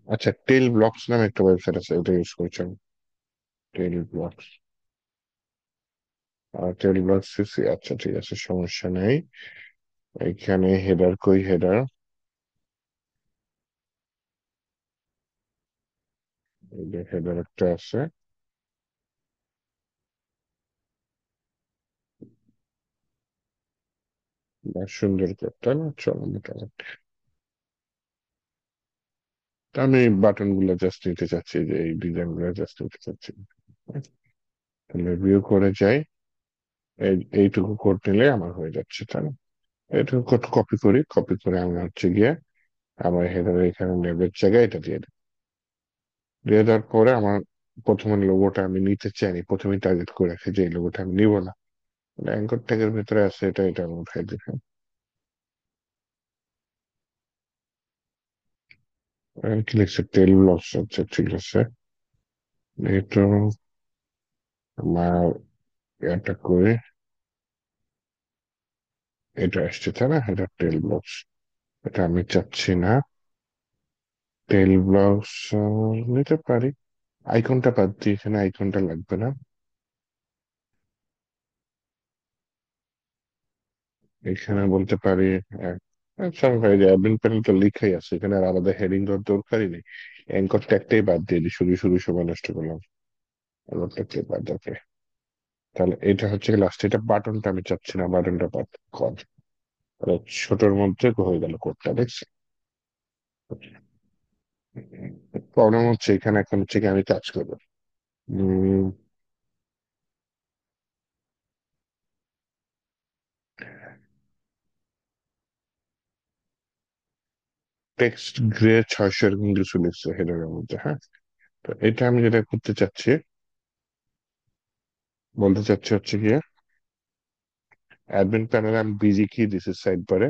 A: আচ্ছা, টেল ব্লকস নামে একটা ওয়েবসাইট আছে, ওটা ইউজ করছি আমি। টেল ব্লকস। আর টেল ব্লকস সিসি, আচ্ছা ঠিক আছে, সমস্যা নেই। এখানে হেডার কই, হেডার এই যে হেডার একটা আছে। বা সুন্দর করতে না, চলো মোটামুটি। তা আমি বাটন গুলো জাস্ট নিতে চাচ্ছি, যে এই ডিজাইন গুলো জাস্ট নিতে চাচ্ছি। তাহলে ভিউ করে যাই। এইটুকু কোড নিলে আমার হয়ে যাচ্ছে, তাই না? এইটুকু কোড কপি করি, কপি করে আমি হচ্ছে গিয়ে আমার হেডার এখানে নেবের জায়গায় এটা দিয়ে দিই। দিয়ে দেওয়ার পরে আমার প্রথমে লোগোটা আমি নিতে চাইনি, প্রথমে টার্গেট করে রাখি যে এই লোগোটা আমি নিব না, অ্যাঙ্কর ট্যাগের ভেতরে আছে, এটা আমি উঠাই দিলাম। কি লিখছে, টেল ব্লকস, আচ্ছা ঠিক আছে। এটা আমার এটা করে, এটা আসছে তাই না, এটা টেল ব্লকস, এটা আমি চাচ্ছি না। টেল ব্লকস নিতে পারি, আইকনটা বাদ দিয়ে, এখানে আইকনটা লাগবে না। এখানে বলতে পারি আহ, আচ্ছা ভাই, অ্যাডমিন প্যানেল তো লিখাই আছে, এখানে আর আলাদা হেডিং দেওয়ার দরকারই নেই। অ্যাঙ্কর ট্যাগটাই বাদ দিয়ে দিই, শুধু শুধু সময় নষ্ট করলাম। অ্যাঙ্কর ট্যাগটাই বাদ যাবে। তাহলে এটা হচ্ছে লাস্ট, এটা বাটনটা আমি চাচ্ছি না, বাটনটা বাদ কর। তাহলে ছোটর মধ্যে হয়ে গেল কোডটা, দেখছি। প্রবলেম হচ্ছে এখানে, এখন হচ্ছে কি আমি কাজ করবো, টেক্সট গ্রে 600 এরকম কিছু লিখছে হেডারের মধ্যে, হ্যাঁ। তো এটা আমি যেটা করতে চাচ্ছি, বলতে চাচ্ছি হচ্ছে গিয়ে, অ্যাডমিন প্যানেলে আমি বিজি কি দিছি সাইড বারে,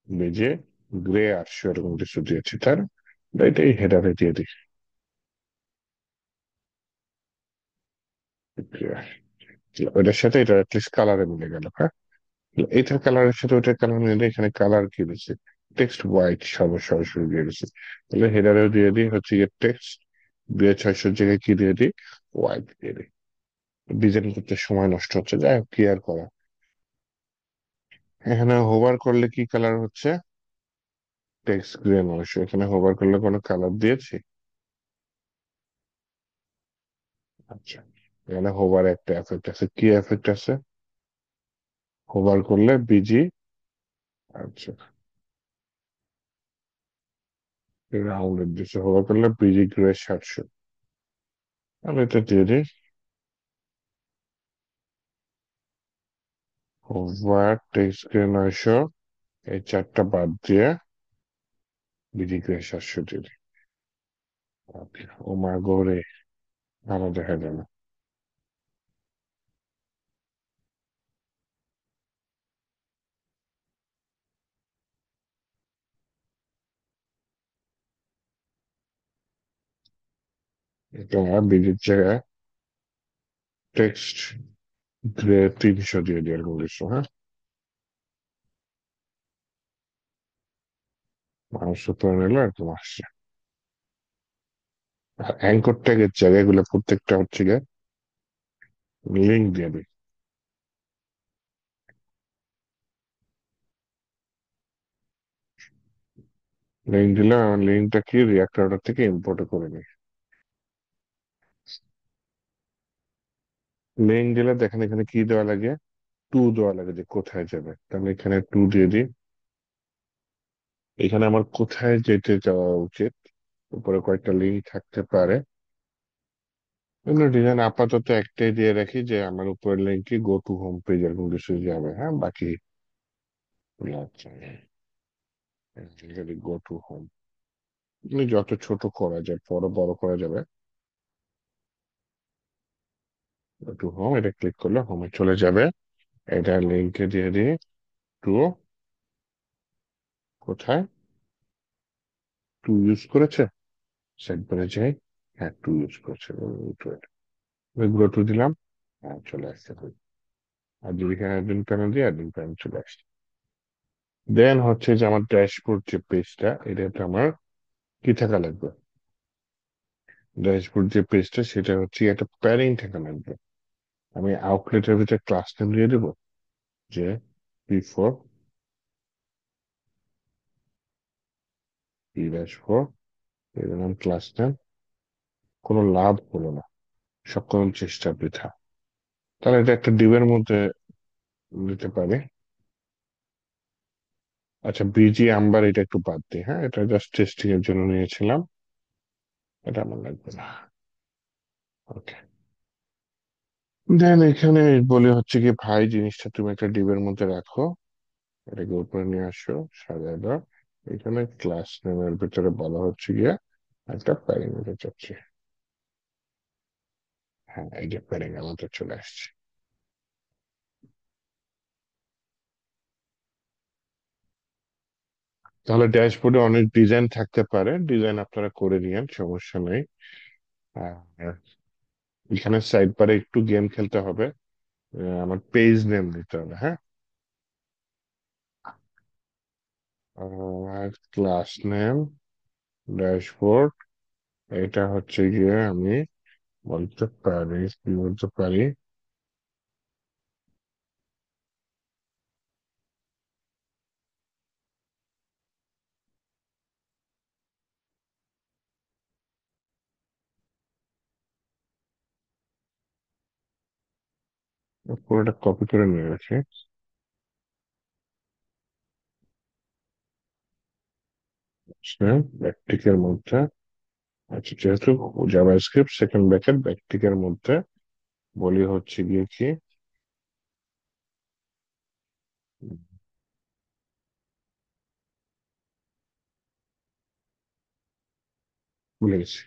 A: বেজে গ্রে 800 এরকম কিছু দিয়েছি, তার এটাই হেডারে দিয়ে দিই। ওইটার সাথে এটা অ্যাটলিস্ট কালারে মিলে গেল, হ্যাঁ। এটার কালারের সাথে ওইটার কালার মিলে, এখানে কালার কি দিচ্ছে, টেক্সট হোয়াইট সরাসরি দিয়ে দিচ্ছে। তাহলে হেডারেও দিয়ে দিই হচ্ছে গিয়ে টেক্সট 2600 জায়গায় কি দিয়ে দিই, হোয়াইট দিয়ে দিই। ডিজাইন করতে সময় নষ্ট হচ্ছে, যাই হোক, কি আর করা। এখানে হোভার করলে কি কালার হচ্ছে, টেক্সট গ্রে নয়, এখানে হোভার করলে কোনো কালার দিয়েছি? আচ্ছা, এখানে হোভার একটা এফেক্ট আছে, কি এফেক্ট আছে, হোভার করলে বিজি, আচ্ছা রাউন্ডেড দিচ্ছে, হোভার করলে বিজি গ্রে 700। আমি এটা দিয়ে দিই, হোভার টেক্সট গ্রে 900, এই চারটা বাদ দিয়ে বিজি গ্রে 700 দিয়ে দিই। ওকে, ও মা গোরে, ভালো দেখা যায় না। এটা বিজির জায়গায় টেক্সট গ্রে 300 দিয়ে দিয়ে এরকম কিছু, হ্যাঁ। মানুষ তো নিলো এরকম আসছে। আর অ্যাঙ্কর ট্যাগের জায়গাগুলো প্রত্যেকটা হচ্ছে গিয়ে লিঙ্ক দিয়ে দিই। লিঙ্ক দিলে লিঙ্কটা কি রিয়াক্টর থেকে ইম্পোর্ট করে নিই। লিঙ্ক দিলে দেখেন এখানে কি দেওয়া লাগে, টু দেওয়া লাগে, যে কোথায় যাবে, তাহলে এখানে টু দিয়ে দিই। এখানে আমার কোথায় যেতে যাওয়া উচিত, উপরে কয়েকটা লিঙ্ক থাকতে পারে, এগুলো ডিজাইন আপাতত একটাই দিয়ে রাখি, যে আমার উপরের লিঙ্কে গো টু হোম পেজ এরকম কিছু যাবে, হ্যাঁ। বাকি গো টু হোম, যত ছোট করা যায়, বড় বড় করা যাবে। গো টু হোম, এটা ক্লিক করলে হোমে চলে যাবে। এটা লিঙ্কে দিয়ে দিই টু, কোথায় টু ইউজ করেছে, সেট করে যাই, হ্যাঁ টু ইউজ করেছে, গ্রো টু দিলাম, হ্যাঁ চলে আসছে। আর যদি এখানে অ্যাডমিন প্যানেল দিই, অ্যাডমিন প্যানেল চলে আসছে। দেন হচ্ছে যে আমার ড্যাশবোর্ড যে পেজটা, এটাতে আমার কি থাকা লাগবে, ড্যাশবোর্ড যে পেজটা সেটা হচ্ছে একটা প্যারিং থাকা লাগবে। আমি আউটলেটের ভিতরে ক্লাস নেম দিয়ে দেবো, যে পি4, পি-4, এর নাম ক্লাস নেম। কোনো লাভ হলো না, সকল চেষ্টা বৃথা। তাহলে এটা একটা ডিবের মধ্যে নিতে পারে। আচ্ছা, বিজি আম্বার এটা একটু বাদ দিই, হ্যাঁ, এটা জাস্ট টেস্টিং এর জন্য নিয়েছিলাম, এটা আমার লাগবে না। ওকে, দেন এখানে বলে হচ্ছে কি, ভাই জিনিসটা তুমি একটা ডিবের মধ্যে রাখো, এটাকে উপরে নিয়ে আসো, সাজায় দাও। এখানে ক্লাস নেমের ভিতরে বলা হচ্ছে গিয়া একটা প্যারামিটার চাচ্ছি, হ্যাঁ, এই যে প্যারিং আমাদের চলে আসছে। তাহলে ড্যাশবোর্ডে অনেক ডিজাইন থাকতে পারে, ডিজাইন আপনারা করে নিয়েন, সমস্যা নেই। আর এখানে সাইড বারে একটু গেম খেলতে হবে। আমার পেজ নেম দিতে হবে, হ্যাঁ। আর ক্লাস নেম, ড্যাশবোর্ড, এটা হচ্ছে গিয়ে আমি বলতে পারি, কি বলতে পারি, পুরোটা কপি করে নিয়ে গেছি। ব্যাকটিকের মধ্যে, আচ্ছা যেহেতু জাভাস্ক্রিপ্ট সেকেন্ড ব্র্যাকেট ব্যাকটিকের মধ্যে বলি হচ্ছে গিয়ে কি, ভুলে গেছি।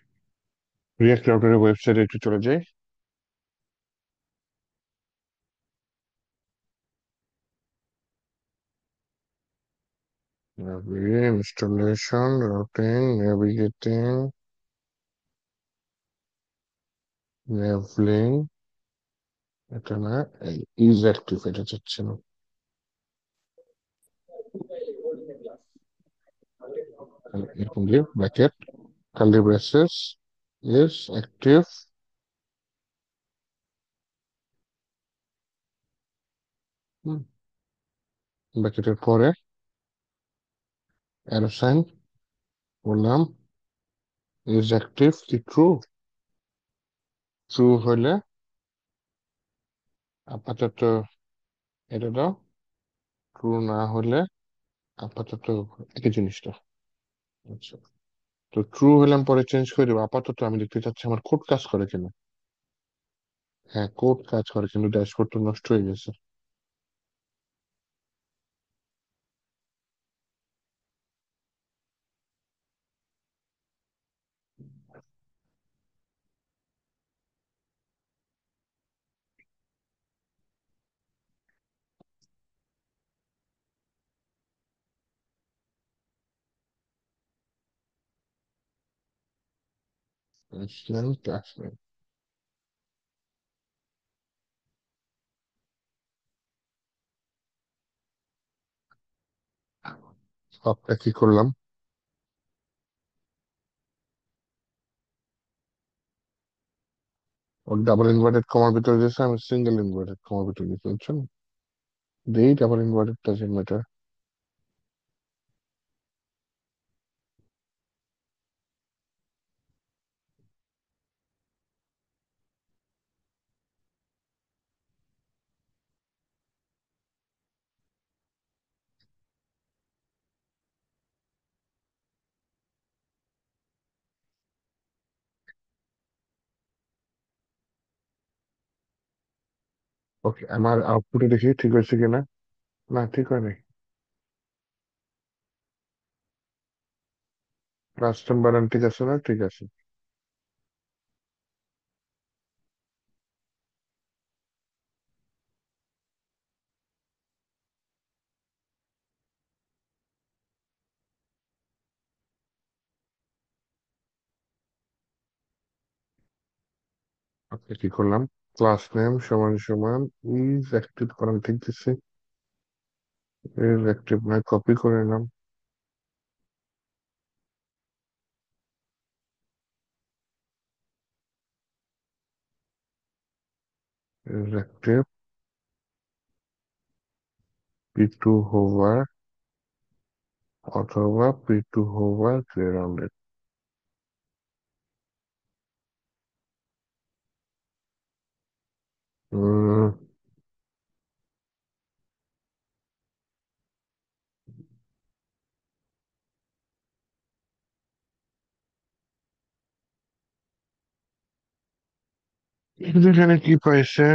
A: রিয়াক্ট রাউটারের ওয়েবসাইটে একটু চলে যাই। ইনস্টলেশন, রুটিং, নেভিগেটিং, নেভলিং, এটা না, ইজ অ্যাক্টিভ এটা চাচ্ছে না। এরকম দিয়ে bracket, curly braces, is active, ব্র্যাকেটের পরে অ্যারো সাইন বললাম, ইজ অ্যাক্টিভ কি ট্রু, ট্রু হলে আপাতত এটা দাও, ট্রু না হলে আপাতত একই জিনিসটা। আচ্ছা, তো ট্রু হলাম পরে চেঞ্জ করে দেবো, আপাতত আমি দেখতে চাচ্ছি আমার কোড কাজ করে কিনা। হ্যাঁ, কোড কাজ করে কিন্তু ড্যাশবোর্ড তো নষ্ট হয়ে গেছে। আসলাম ক্লাস নেই, সবটা কি করলাম, ও ডাবল ইনভার্টেড কমার ভিতরে দিয়েছে, আমি সিঙ্গেল ইনভার্টেড কমার ভিতরে দিতে বুঝছেন। দেই ডাবল ইনভার্টেড ডাজন্ট ম্যাটার। ওকে, আমার আউটপুটে দেখি ঠিক হয়েছে কিনা। না, ঠিক হয় নাই। কাস্টম বানান ঠিক আছে না, ঠিক আছে। ওকে, কি করলাম, ক্লাস নেম সমান সমান ইজ অ্যাক্টিভ করান ঠিক দিচ্ছি, ইজ অ্যাক্টিভ নয় কপি করে নিলাম, is active P two hover অথবা P two hover clear rounded. এখানে কি পাইছে,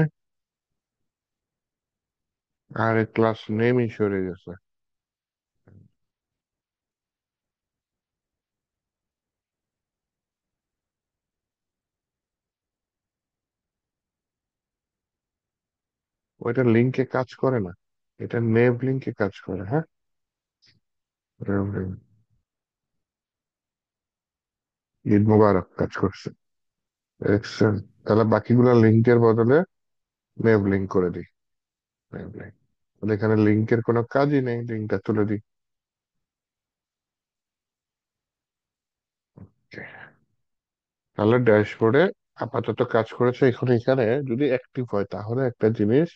A: আরে ক্লাস নেমই সরে গেছে। ওইটা লিঙ্কে কাজ করে না, এটা নেভ লিঙ্কে কাজ করে। হ্যাঁ, নেভ লিঙ্ক। ঈদ মোবারক কাজ করছে, দেখছেন? তাহলে বাকিগুলো লিঙ্কের বদলে নেভ লিঙ্ক করে দিই। নেভ লিঙ্ক, এখানে লিঙ্কের কোনো কাজই নেই, লিঙ্কটা তুলে দিই। তাহলে ড্যাশবোর্ডে আপাতত কাজ করেছে। এখন এখানে যদি অ্যাক্টিভ হয় তাহলে একটা জিনিস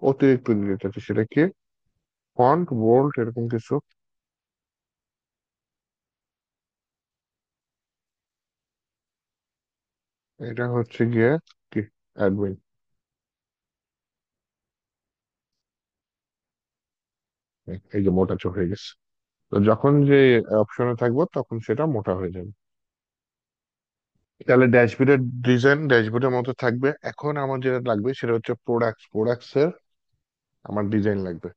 A: অতিরিক্ত দিতে চাচ্ছি, সেটা কি? ফন্ট বোল্ড এরকম কিছু। এটা হচ্ছে গিয়ে কি, অ্যাডমিন। এই যে মোটা চোখ হয়ে গেছে। তো যখন যে অপশনে থাকবো তখন সেটা মোটা হয়ে যাবে। তাহলে ড্যাশবোর্ডের ডিজাইন ড্যাশবোর্ডের মতো থাকবে। এখন আমার যেটা লাগবে সেটা হচ্ছে প্রোডাক্টস এর আমার ডিজাইন লাগবে।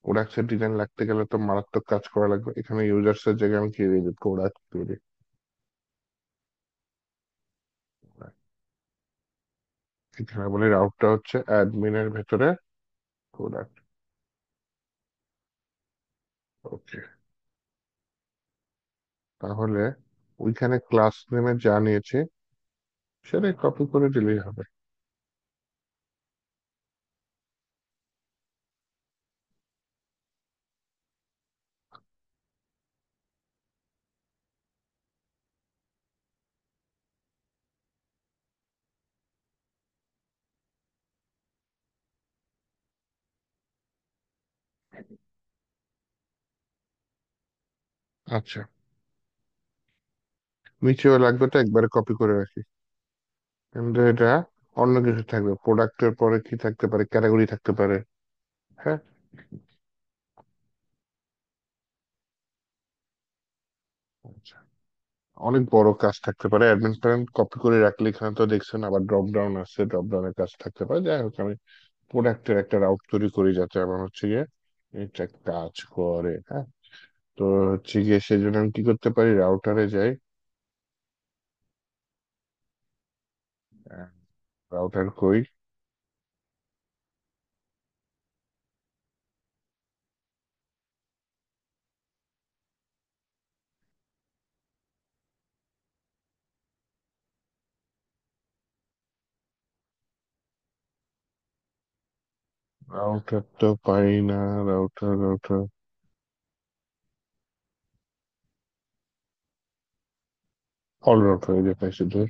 A: প্রোডাক্টস এর ডিজাইন লাগতে গেলে তো মারাত্মক কাজ করা লাগবে। এখানে ইউজার্স এর জায়গায় আমি কি দিয়ে দিই? প্রোডাক্ট দিয়ে দিই। এখানে বলি রাউটটা হচ্ছে অ্যাডমিনের ভেতরে প্রোডাক্ট। ওকে, তাহলে ওইখানে ক্লাস নেমে যা নিয়েছে সেটাই কপি করে দিলেই হবে। আচ্ছা, নিচেও লাগবে তো একবারে কপি করে রাখি। কিন্তু এটা অন্য কিছু থাকবে, প্রোডাক্টের পরে কি থাকতে পারে? ক্যাটাগরি থাকতে পারে। হ্যাঁ, আচ্ছা, অনেক বড় কাজ থাকতে পারে। অ্যাডমিন প্যানেল কপি করে রাখলে এখানে তো দেখছেন আবার ড্রপ ডাউন আছে, ড্রপ ডাউনের কাজ থাকতে পারে। যাই হোক, আমি প্রোডাক্টের একটা রাউট তৈরি করি যাতে আমার হচ্ছে গিয়ে এটা কাজ করে। হ্যাঁ, তো হচ্ছে গিয়ে সেজন্য আমি কি করতে পারি? রাউটারে যাই, রাউটার কই, রাউটার তো পাই না। রাউটার অল রাউটার এই যে পাইছি তো।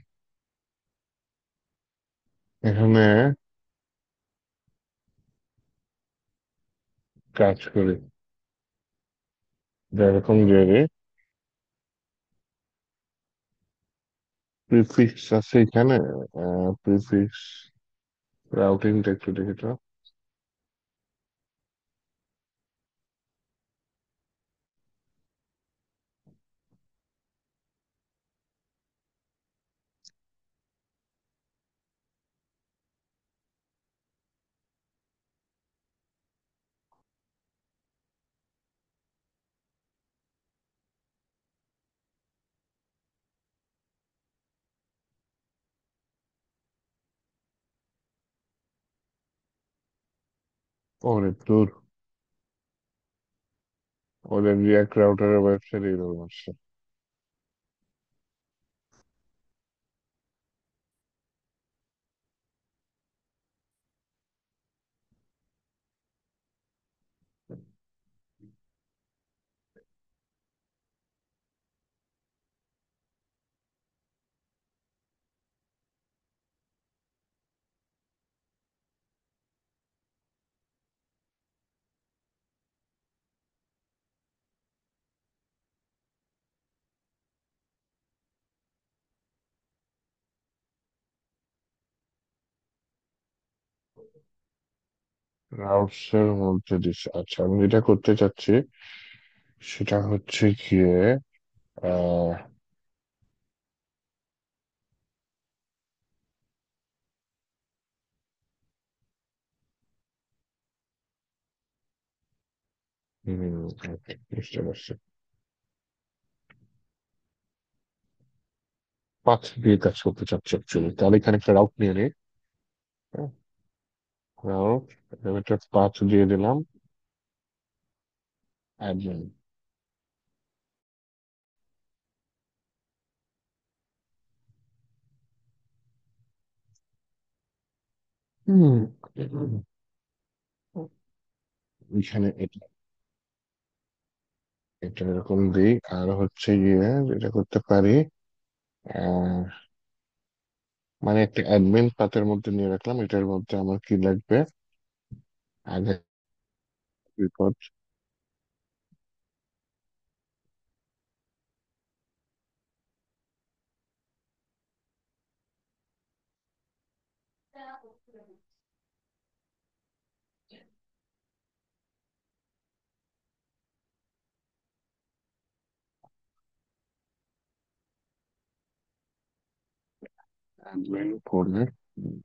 A: এখানে কাজ করে যেরকম যে প্রিফিক্স আছে এখানে, প্রিফিক্স রাউটিংটা একটু দেখে তো। অনেক দূর, ওদের রিয়াক্ট রাউটারের ওয়েবসাইট এইরকম আসছে। রাউটস এর মধ্যে দিচ্ছে। আচ্ছা, আমি যেটা করতে চাচ্ছি সেটা হচ্ছে গিয়ে আহ okay, বুঝতে পারছি। পাথ দিয়ে কাজ করতে চাচ্ছি অ্যাকচুয়ালি। তাহলে এখানে একটা রাউট নিয়ে নিই। হ্যাঁ, রাউট, এটা 5 দিয়ে দিলাম, অ্যাডমিন। হুম, এখানে এটা এটা এরকম দিই। আর হচ্ছে গিয়ে যেটা করতে পারি, আহ মানে একটা অ্যাডমিন পাতের মধ্যে নিয়ে রাখলাম, এটার মধ্যে আমার কি লাগবে আগে, বিপদ। অ্যাডমিন করে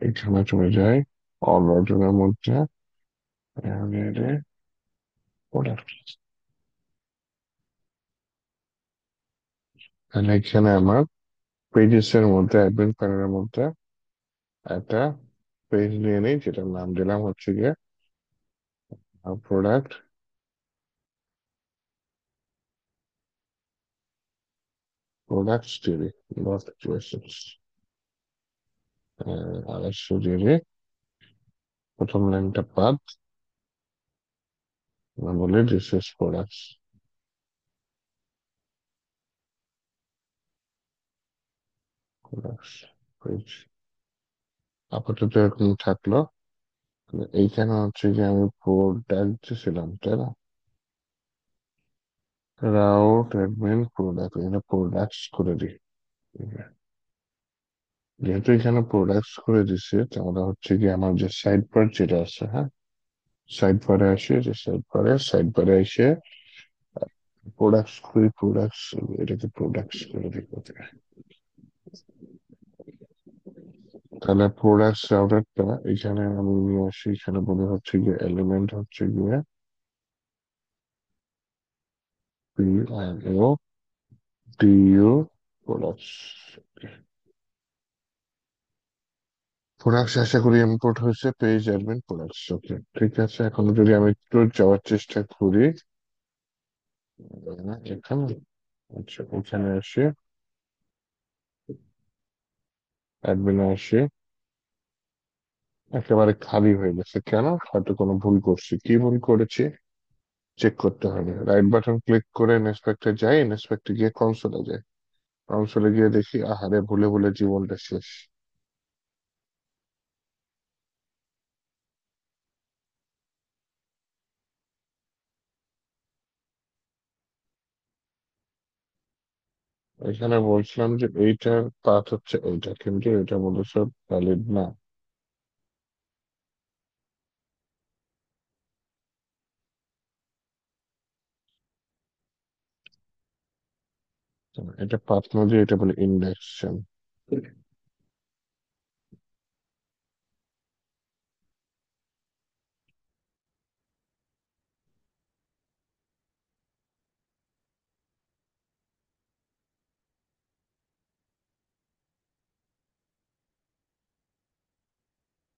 A: এখানে চলে যায় অল অর্ডারের মধ্যে, প্রোডাক্ট। তাহলে এখানে আমার পেজেস এর মধ্যে, অ্যাডমিন প্যানেলের মধ্যে একটা পেজ নিয়ে নিই, যেটার নাম দিলাম হচ্ছে গিয়ে product, product story dot JSX. 250 GB, প্রথম লাইনটা পাদ, বলে this is products, products page. আপাতত এরকম থাকলো। এইখানে হচ্ছে যে আমি প্রোডাক্ট ছিলাম, তাই না? রাউট অ্যাডমিন প্রোডাক্ট, এখানে প্রোডাক্টস করে দিই। যেহেতু এখানে প্রোডাক্টস করে দিচ্ছে, তাহলে হচ্ছে কি আমার যে সাইড বার যেটা আছে, হ্যাঁ, সাইড বারে আসে, যে সাইড বারে এসে প্রোডাক্টস করি, প্রোডাক্টস, এটাকে প্রোডাক্টস করে দিই কোথায়। তাহলে প্রোডাক্টস রাউটারটা এখানে আমি নিয়ে আসি, এখানে বলে হচ্ছে গিয়ে এলিমেন্ট হচ্ছে গিয়ে পি আর ও টি ইউ প্রোডাক্টস। প্রোডাক্টস আশা করি ইম্পোর্ট হয়েছে, পেজ অ্যাডমিন প্রোডাক্টস। ওকে, ঠিক আছে। এখন যদি আমি একটু যাওয়ার চেষ্টা করি, এখানে, আচ্ছা ওখানে আসি, অ্যাডমিনে আসি, একেবারে খালি হয়ে গেছে। কেন? হয়তো কোনো ভুল করছি। কি ভুল করেছি চেক করতে হবে। রাইট বাটন ক্লিক করে ইন্সপেক্টর যাই, ইন্সপেক্টর গিয়ে কনসোলে যাই, কনসোলে গিয়ে দেখি আহারে ভুলে ভুলে জীবনটা শেষ। এখানে বলছিলাম যে এইটার পাথ হচ্ছে এইটা, কিন্তু এটা বলেছে ভ্যালিড না। তো এটা পাথ নদী, এটা বলে ইন্ডেক্সন।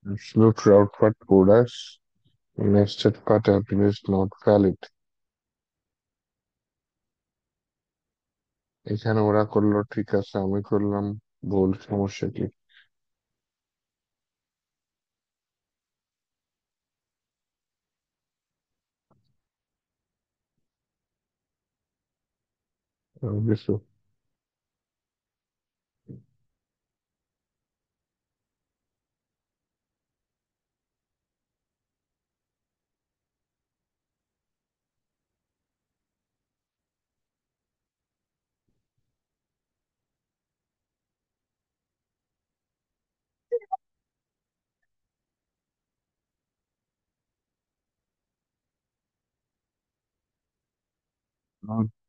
A: Absolute route path products, nested path appeal is not valid। এখানে ওরা করলো ঠিক আছে, আমি করলাম ভুল, সমস্যা কি? কিছু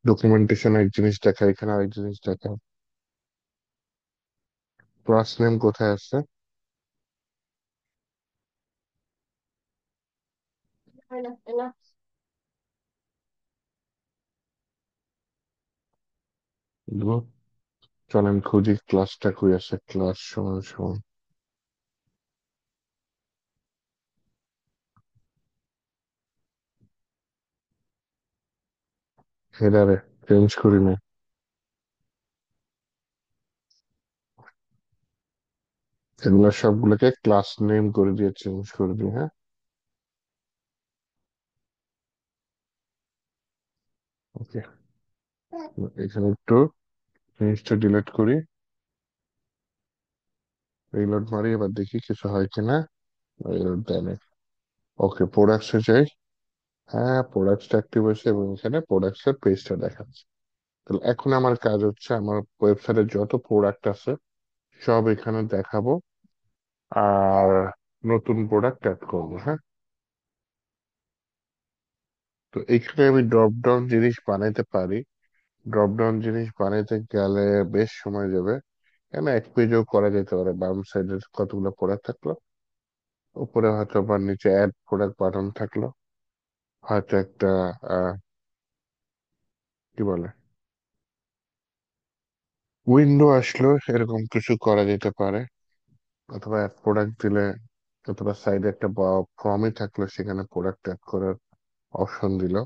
A: ডকুমেন্টেশন এক জিনিস দেখা, এখানে আরেক জিনিস দেখা। ক্লাস নেম কোথায় আছে? ধুর, চলেন খুঁজি ক্লাসটা কই আছে। ক্লাস সমান সমান হেডারে চেঞ্জ করি না, এগুলো সবগুলোকে ক্লাস নেম করে দিয়ে চেঞ্জ করে দিই। হ্যাঁ, ওকে। এখানে একটু জিনিসটা ডিলিট করি, রিলোড মারি, এবার দেখি কিছু হয় কিনা। রিলোড দেয় না। ওকে, প্রোডাক্টসে যাই। হ্যাঁ, প্রোডাক্টসটা অ্যাক্টিভ হয়েছে এবং এখানে প্রোডাক্টস এর পেজটা দেখাচ্ছে। তাহলে এখন আমার কাজ হচ্ছে আমার ওয়েবসাইটে যত প্রোডাক্ট আছে সব এখানে দেখাবো, আর নতুন প্রোডাক্ট অ্যাড করবো। হ্যাঁ, তো এখানে আমি ড্রপ ডাউন জিনিস বানাইতে পারি। ড্রপ ডাউন জিনিস বানাইতে গেলে বেশ সময় যাবে। এখানে এক পেজও করা যেতে পারে, বাম সাইডে কতগুলো প্রোডাক্ট থাকলো, উপরে হয়তো বা নিচে অ্যাড প্রোডাক্ট বাটন থাকলো, হয়তো একটা কি বলে উইন্ডো আসলো, এরকম কিছু করা যেতে পারে। অথবা অ্যাড প্রোডাক্ট দিলে, অথবা সাইডে একটা ফর্মই থাকলো, সেখানে প্রোডাক্ট অ্যাড করার অপশন দিল।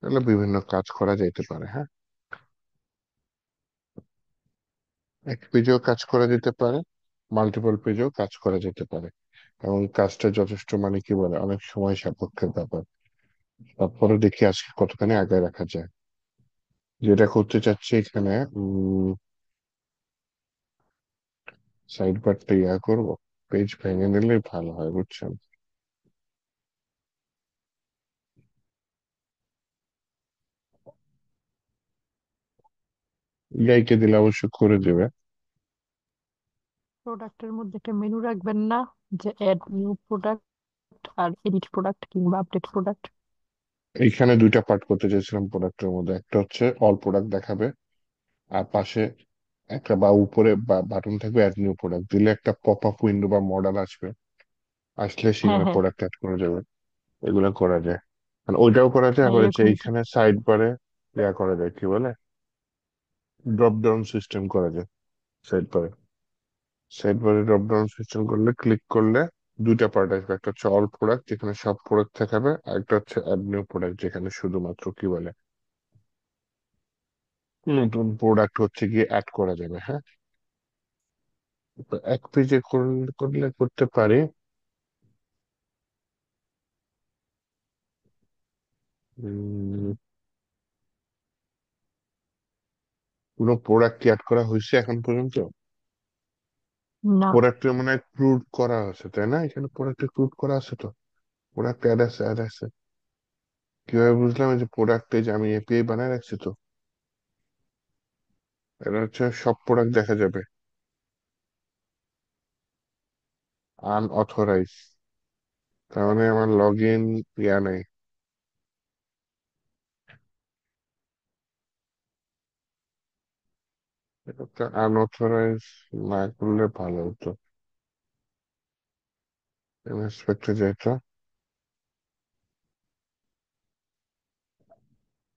A: তাহলে বিভিন্ন কাজ করা যেতে পারে। হ্যাঁ, এক পেজেও কাজ করা যেতে পারে, মাল্টিপল পেজেও কাজ করা যেতে পারে, এবং কাজটা যথেষ্ট মানে কি বলে অনেক সময় সাপেক্ষের ব্যাপার। তারপরে দেখি আজকে কতখানি আগায় রাখা যায়। যেটা করতে চাচ্ছি এখানে সাইড বারটা করবো, পেজ ভেঙে নিলেই ভালো হয়, বুঝছেন। ইয়াইকে দিলে অবশ্য করে দেবে।
B: প্রোডাক্টের মধ্যে একটা মেনু রাখবেন না, যে অ্যাড নিউ প্রোডাক্ট আর এডিট প্রোডাক্ট কিংবা আপডেট প্রোডাক্ট?
A: এইখানে দুইটা পার্ট করতে চাইছিলাম প্রোডাক্টের মধ্যে, একটা হচ্ছে অল প্রোডাক্ট দেখাবে, আর পাশে একটা বা উপরে বাটন থাকবে অ্যাড নিউ প্রোডাক্ট, দিলে একটা পপ আপ উইন্ডো বা মডেল আসবে, আসলে
B: হ্যাঁ
A: সেখানে
B: হ্যাঁ,
A: প্রোডাক্ট অ্যাড করা যাবে। এগুলো করা যায়, মানে ওইটাও করা যায়,
B: হ্যাঁ
A: আবার হচ্ছে
B: এরকমই তো।
A: এইখানে সাইড বারে করা যায়, কি বলে ড্রপ ডাউন সিস্টেম করা যায়। সাইড বারে, সাইড বারে ড্রপ ডাউন সিস্টেম করলে, ক্লিক করলে দুইটা পার্ট আসবে, একটা হচ্ছে অল প্রোডাক্ট যেখানে সব প্রোডাক্ট দেখাবে, আর একটা হচ্ছে অ্যাড নিউ প্রোডাক্ট যেখানে শুধুমাত্র কি বলে নতুন প্রোডাক্ট হচ্ছে গিয়ে অ্যাড করা যাবে। হ্যাঁ, তো এক পেজে করলে করতে পারি। উম, কোনো প্রোডাক্ট কি অ্যাড করা হয়েছে এখন পর্যন্ত?
B: না,
A: প্রোডাক্টের মনে হয় ক্রুড করা আছে, তাই না? এখানে প্রোডাক্টে ক্রুড করা আছে তো, প্রোডাক্ট অ্যাড আছে, অ্যাড আছে। কিভাবে বুঝলাম? এই যে প্রোডাক্টে যে আমি এপিআই বানায় রাখছি তো, এটা হচ্ছে সব প্রোডাক্ট দেখা যাবে। আনঅথরাইজ, তার মানে আমার লগ ইন নেই। এটা আনঅথরাইজ না করলে ভালো হতো। ইন্সপেক্টর যেটা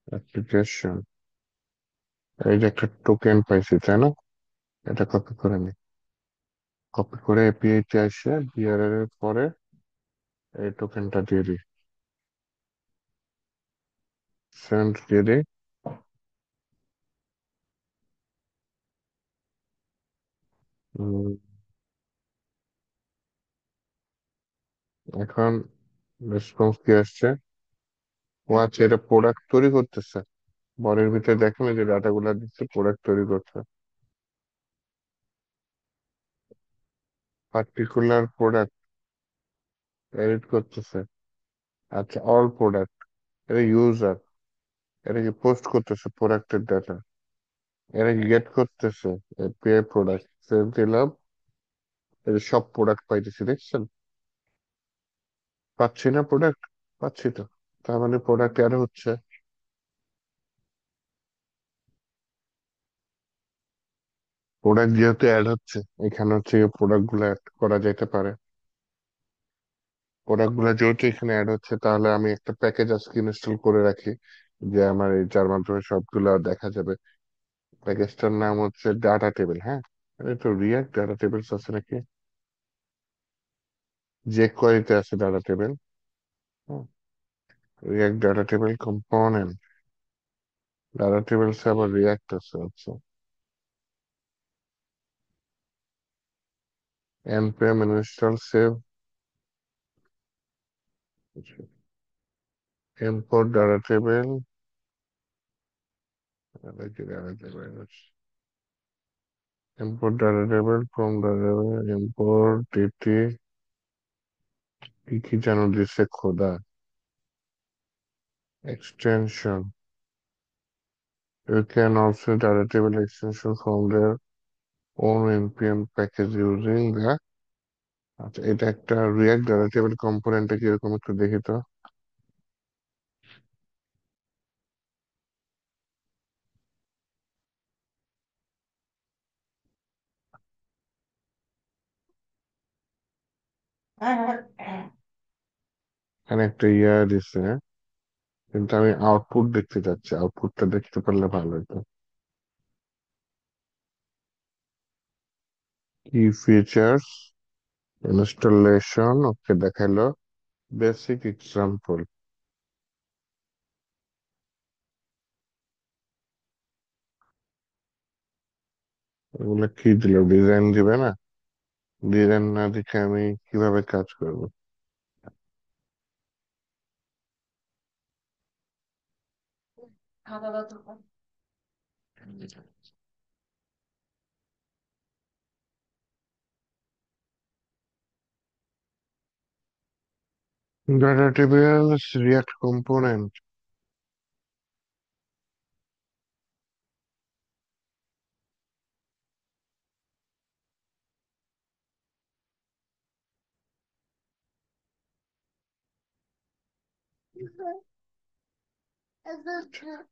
A: অ্যাপ্লিকেশন, এই যে একটা টোকেন পাইছি, তাই না? এটা কপি করে নি, কপি করে এপিআই তে আসে বিআরআর এর পরে এই টোকেনটা দিয়ে দিই, সেন্ড দিয়ে দিই। উম, এখন রেসপন্স কি আসছে? ও আচ্ছা, এটা প্রোডাক্ট তৈরি করতেছে। বডির ভিতরে দেখেন এই যে ডাটা গুলা দিচ্ছে, প্রোডাক্ট তৈরি করছে, পার্টিকুলার প্রোডাক্ট এডিট করতেছে। আচ্ছা, অল প্রোডাক্ট, এটা ইউজার, এটা কি পোস্ট করতেছে প্রোডাক্টের ডাটা, এটা কি গেট করতেছে এপিআই প্রোডাক্ট, সেভ দিলাম। এই যে সব প্রোডাক্ট পাইতেছি, দেখছেন? পাচ্ছি না প্রোডাক্ট? পাচ্ছি তো, তার মানে প্রোডাক্ট অ্যাড হচ্ছে। প্রোডাক্ট যেহেতু অ্যাড হচ্ছে, এখানে হচ্ছে প্রোডাক্ট গুলো অ্যাড করা যেতে পারে। প্রোডাক্ট গুলো যেহেতু এখানে অ্যাড হচ্ছে, তাহলে আমি একটা প্যাকেজ আজকে ইনস্টল করে রাখি, যে আমার এই যার মাধ্যমে সবগুলো দেখা যাবে। প্যাকেজটার নাম হচ্ছে ডাটা টেবিল। হ্যাঁ, এই তো রিয়াক্ট ডাটা টেবিলস আছে নাকি, যে কোয়ারিতে আছে data table. React data table component, data টেবিলসে আবার রিয়াক্ট আছে, আচ্ছা। npm install save, import data table, import data table from data table, import dt, কি কি যেন দিছে খোদা, extension. You can also data table extension from their own npm package using the, আচ্ছা এটা একটা রিয়াক্ট ডাটা টেবিল কম্পোনেন্টে কিরকম একটু দেখি তো। এখানে একটা ইয়া দিছে, কিন্তু আমি আউটপুট দেখতে চাচ্ছি, আউটপুটটা দেখতে পারলে ভালো হতো। কি ফিচার্স, ইনস্টলেশন, ওকে দেখাইলো, বেসিক এক্সাম্পল, এগুলো কি দিল, ডিজাইন দিবে না? ডিজাইন না দেখে আমি কিভাবে কাজ করব? ডাটা টেবিল রিয়াক্ট কম্পোনেন্ট,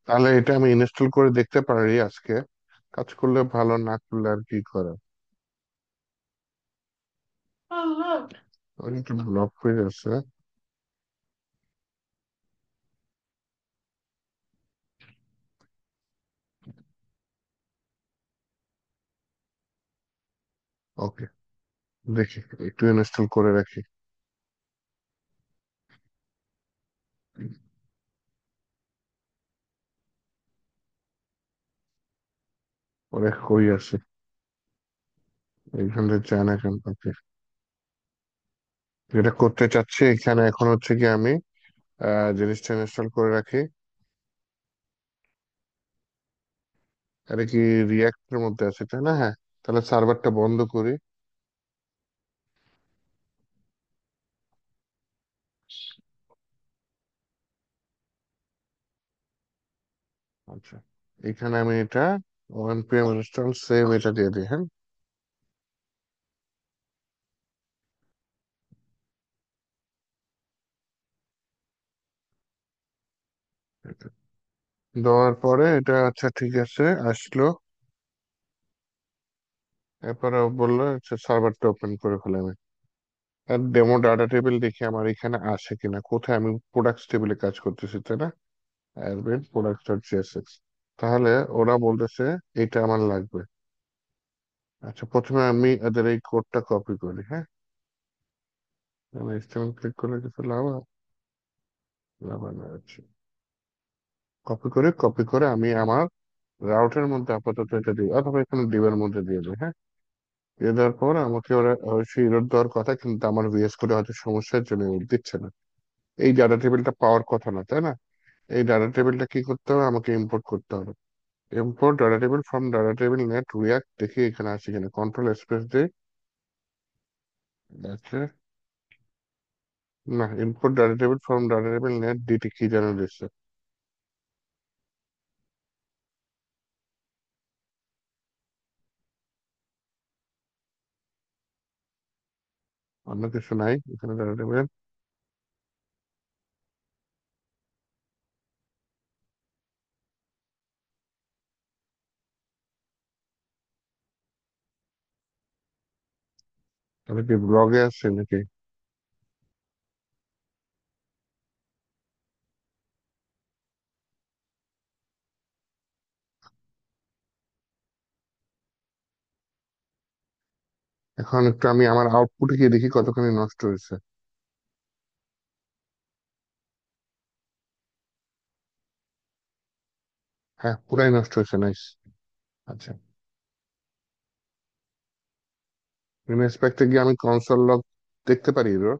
A: তাহলে এটা আমি ইনস্টল করে দেখতে পারি আজকে, কাজ করলে ভালো, না করলে আর কি করা। ওই একটু ব্লক হয়ে যাচ্ছে। ওকে, দেখি একটু ইনস্টল করে রাখি। ওরে কই আছে, এইখান থেকে চায় না কেন? ওকে, যেটা করতে চাচ্ছি এখানে এখন হচ্ছে কি আমি জিনিসটা ইনস্টল করে রাখি। এটা কি রিয়াক্টের মধ্যে আছে তাই না? হ্যাঁ, তাহলে সার্ভারটা বন্ধ করি। আচ্ছা, এখানে আমি এটা npm install save এটা দিয়ে দিই, হ্যাঁ। দেওয়ার পরে এটা আচ্ছা ঠিক আছে আসলো। এরপরে বললো আচ্ছা সার্ভারটা ওপেন করে ফেলে আমি। আর ডেমো ডাটা টেবিল দেখি আমার এখানে আসে কিনা, কোথায় আমি প্রোডাক্টস টেবিলে কাজ করতেছি তাই না? অ্যাডমিন প্রোডাক্টস ডট জেএসএক্স, তাহলে ওরা বলতেছে এটা আমার লাগবে। আচ্ছা, প্রথমে আমি এদের এই কোডটা কপি করি, হ্যাঁ। আমি এক্সটেন্ড ক্লিক করলে কিছু লাভ লাভ হয় না, আচ্ছা। কপি করে আমি আমার রাউটের মধ্যে আপাতত এটা দিই, অথবা এখানে ডিবের মধ্যে দিয়ে দিই, হ্যাঁ। দিয়ে দেওয়ার পর আমাকে ওরা অবশ্যই ইরোড দেওয়ার কথা, কিন্তু আমার ভিএস করে হয়তো সমস্যার জন্য ইরোড দিচ্ছে না। এই ডাটা টেবিলটা পাওয়ার কথা না তাই না? এই ডাটা টেবিলটা কি করতে হবে, আমাকে ইম্পোর্ট করতে হবে। Import data table from data table net react, দেখি এখানে আসে কিনা, কন্ট্রোল স্পেস দিই। আচ্ছা, না, import data table from data table net DT কি যেন দিচ্ছে, অন্য কিছু নাই এখানে ডাটা টেবিল। তাহলে কি ব্লগে আসছে নাকি? এখন একটু আমি আমার আউটপুটে গিয়ে দেখি কতখানি নষ্ট হয়েছে। হ্যাঁ, পুরাই নষ্ট হয়েছে, নাইস। আচ্ছা, ইনস্পেক্টে গিয়ে আমি কনসোল লগ দেখতে পারি এরর।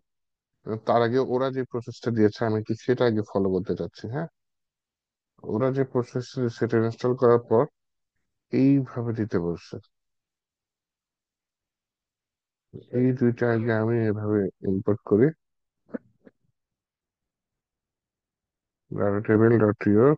A: তার আগে ওরা যে প্রসেসটা দিয়েছে আমি কি সেটা আগে ফলো করতে চাচ্ছি, হ্যাঁ। ওরা যে প্রসেস সেটা ইনস্টল করার পর এইভাবে দিতে বলছে, এই দুইটা আগে আমি এভাবে ইম্পোর্ট করি। ডাটা টেবিল ডট ইউর,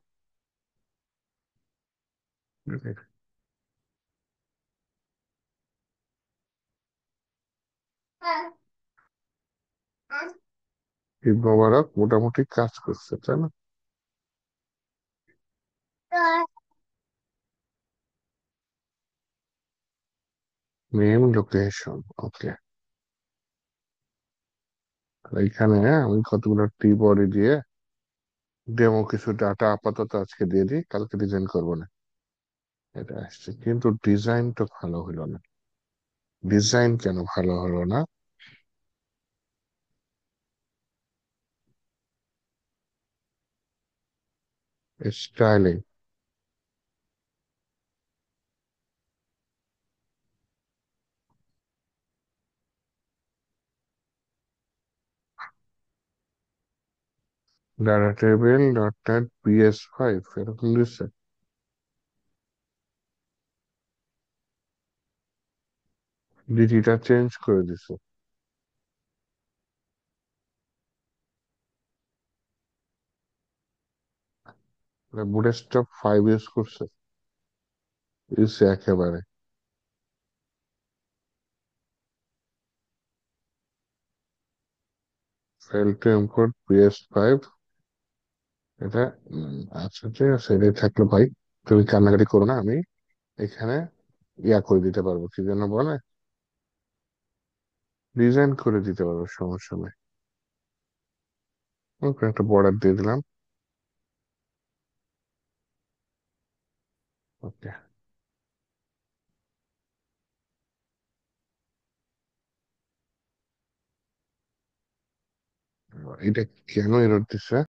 A: ঈদ মোবারক মোটামুটি কাজ করছে, তাই না? Name location, okay. এইখানে আমি কতগুলো টি বডি দিয়ে ডেমো কিছু ডাটা আপাতত আজকে দিয়ে দিই, কালকে ডিজাইন করবো না। এটা আসছে, কিন্তু ডিজাইন তো ভালো হলো না। ডিজাইন কেন ভালো হলো না? Styling, data table dot net PS5 এরকম দিচ্ছে। ডিটিটা চেঞ্জ করে দিছে। বুটস্ট্র্যাপ 5 ইউজ করছে, ইউজ একেবারে। ফেল টু ইম্পোর্ট PS5, এটা আচ্ছা ঠিক আছে, এটাই থাকলো ভাই। তুমি কান্নাকাটি করো না, আমি এখানে ইয়া করে দিতে পারবো, কি যেন বলে, ডিজাইন করে দিতে পারবো, সমস্যা নেই। ওকে, একটা বর্ডার দিয়ে দিলাম। ওকে, এটা কেন এরর দিচ্ছে?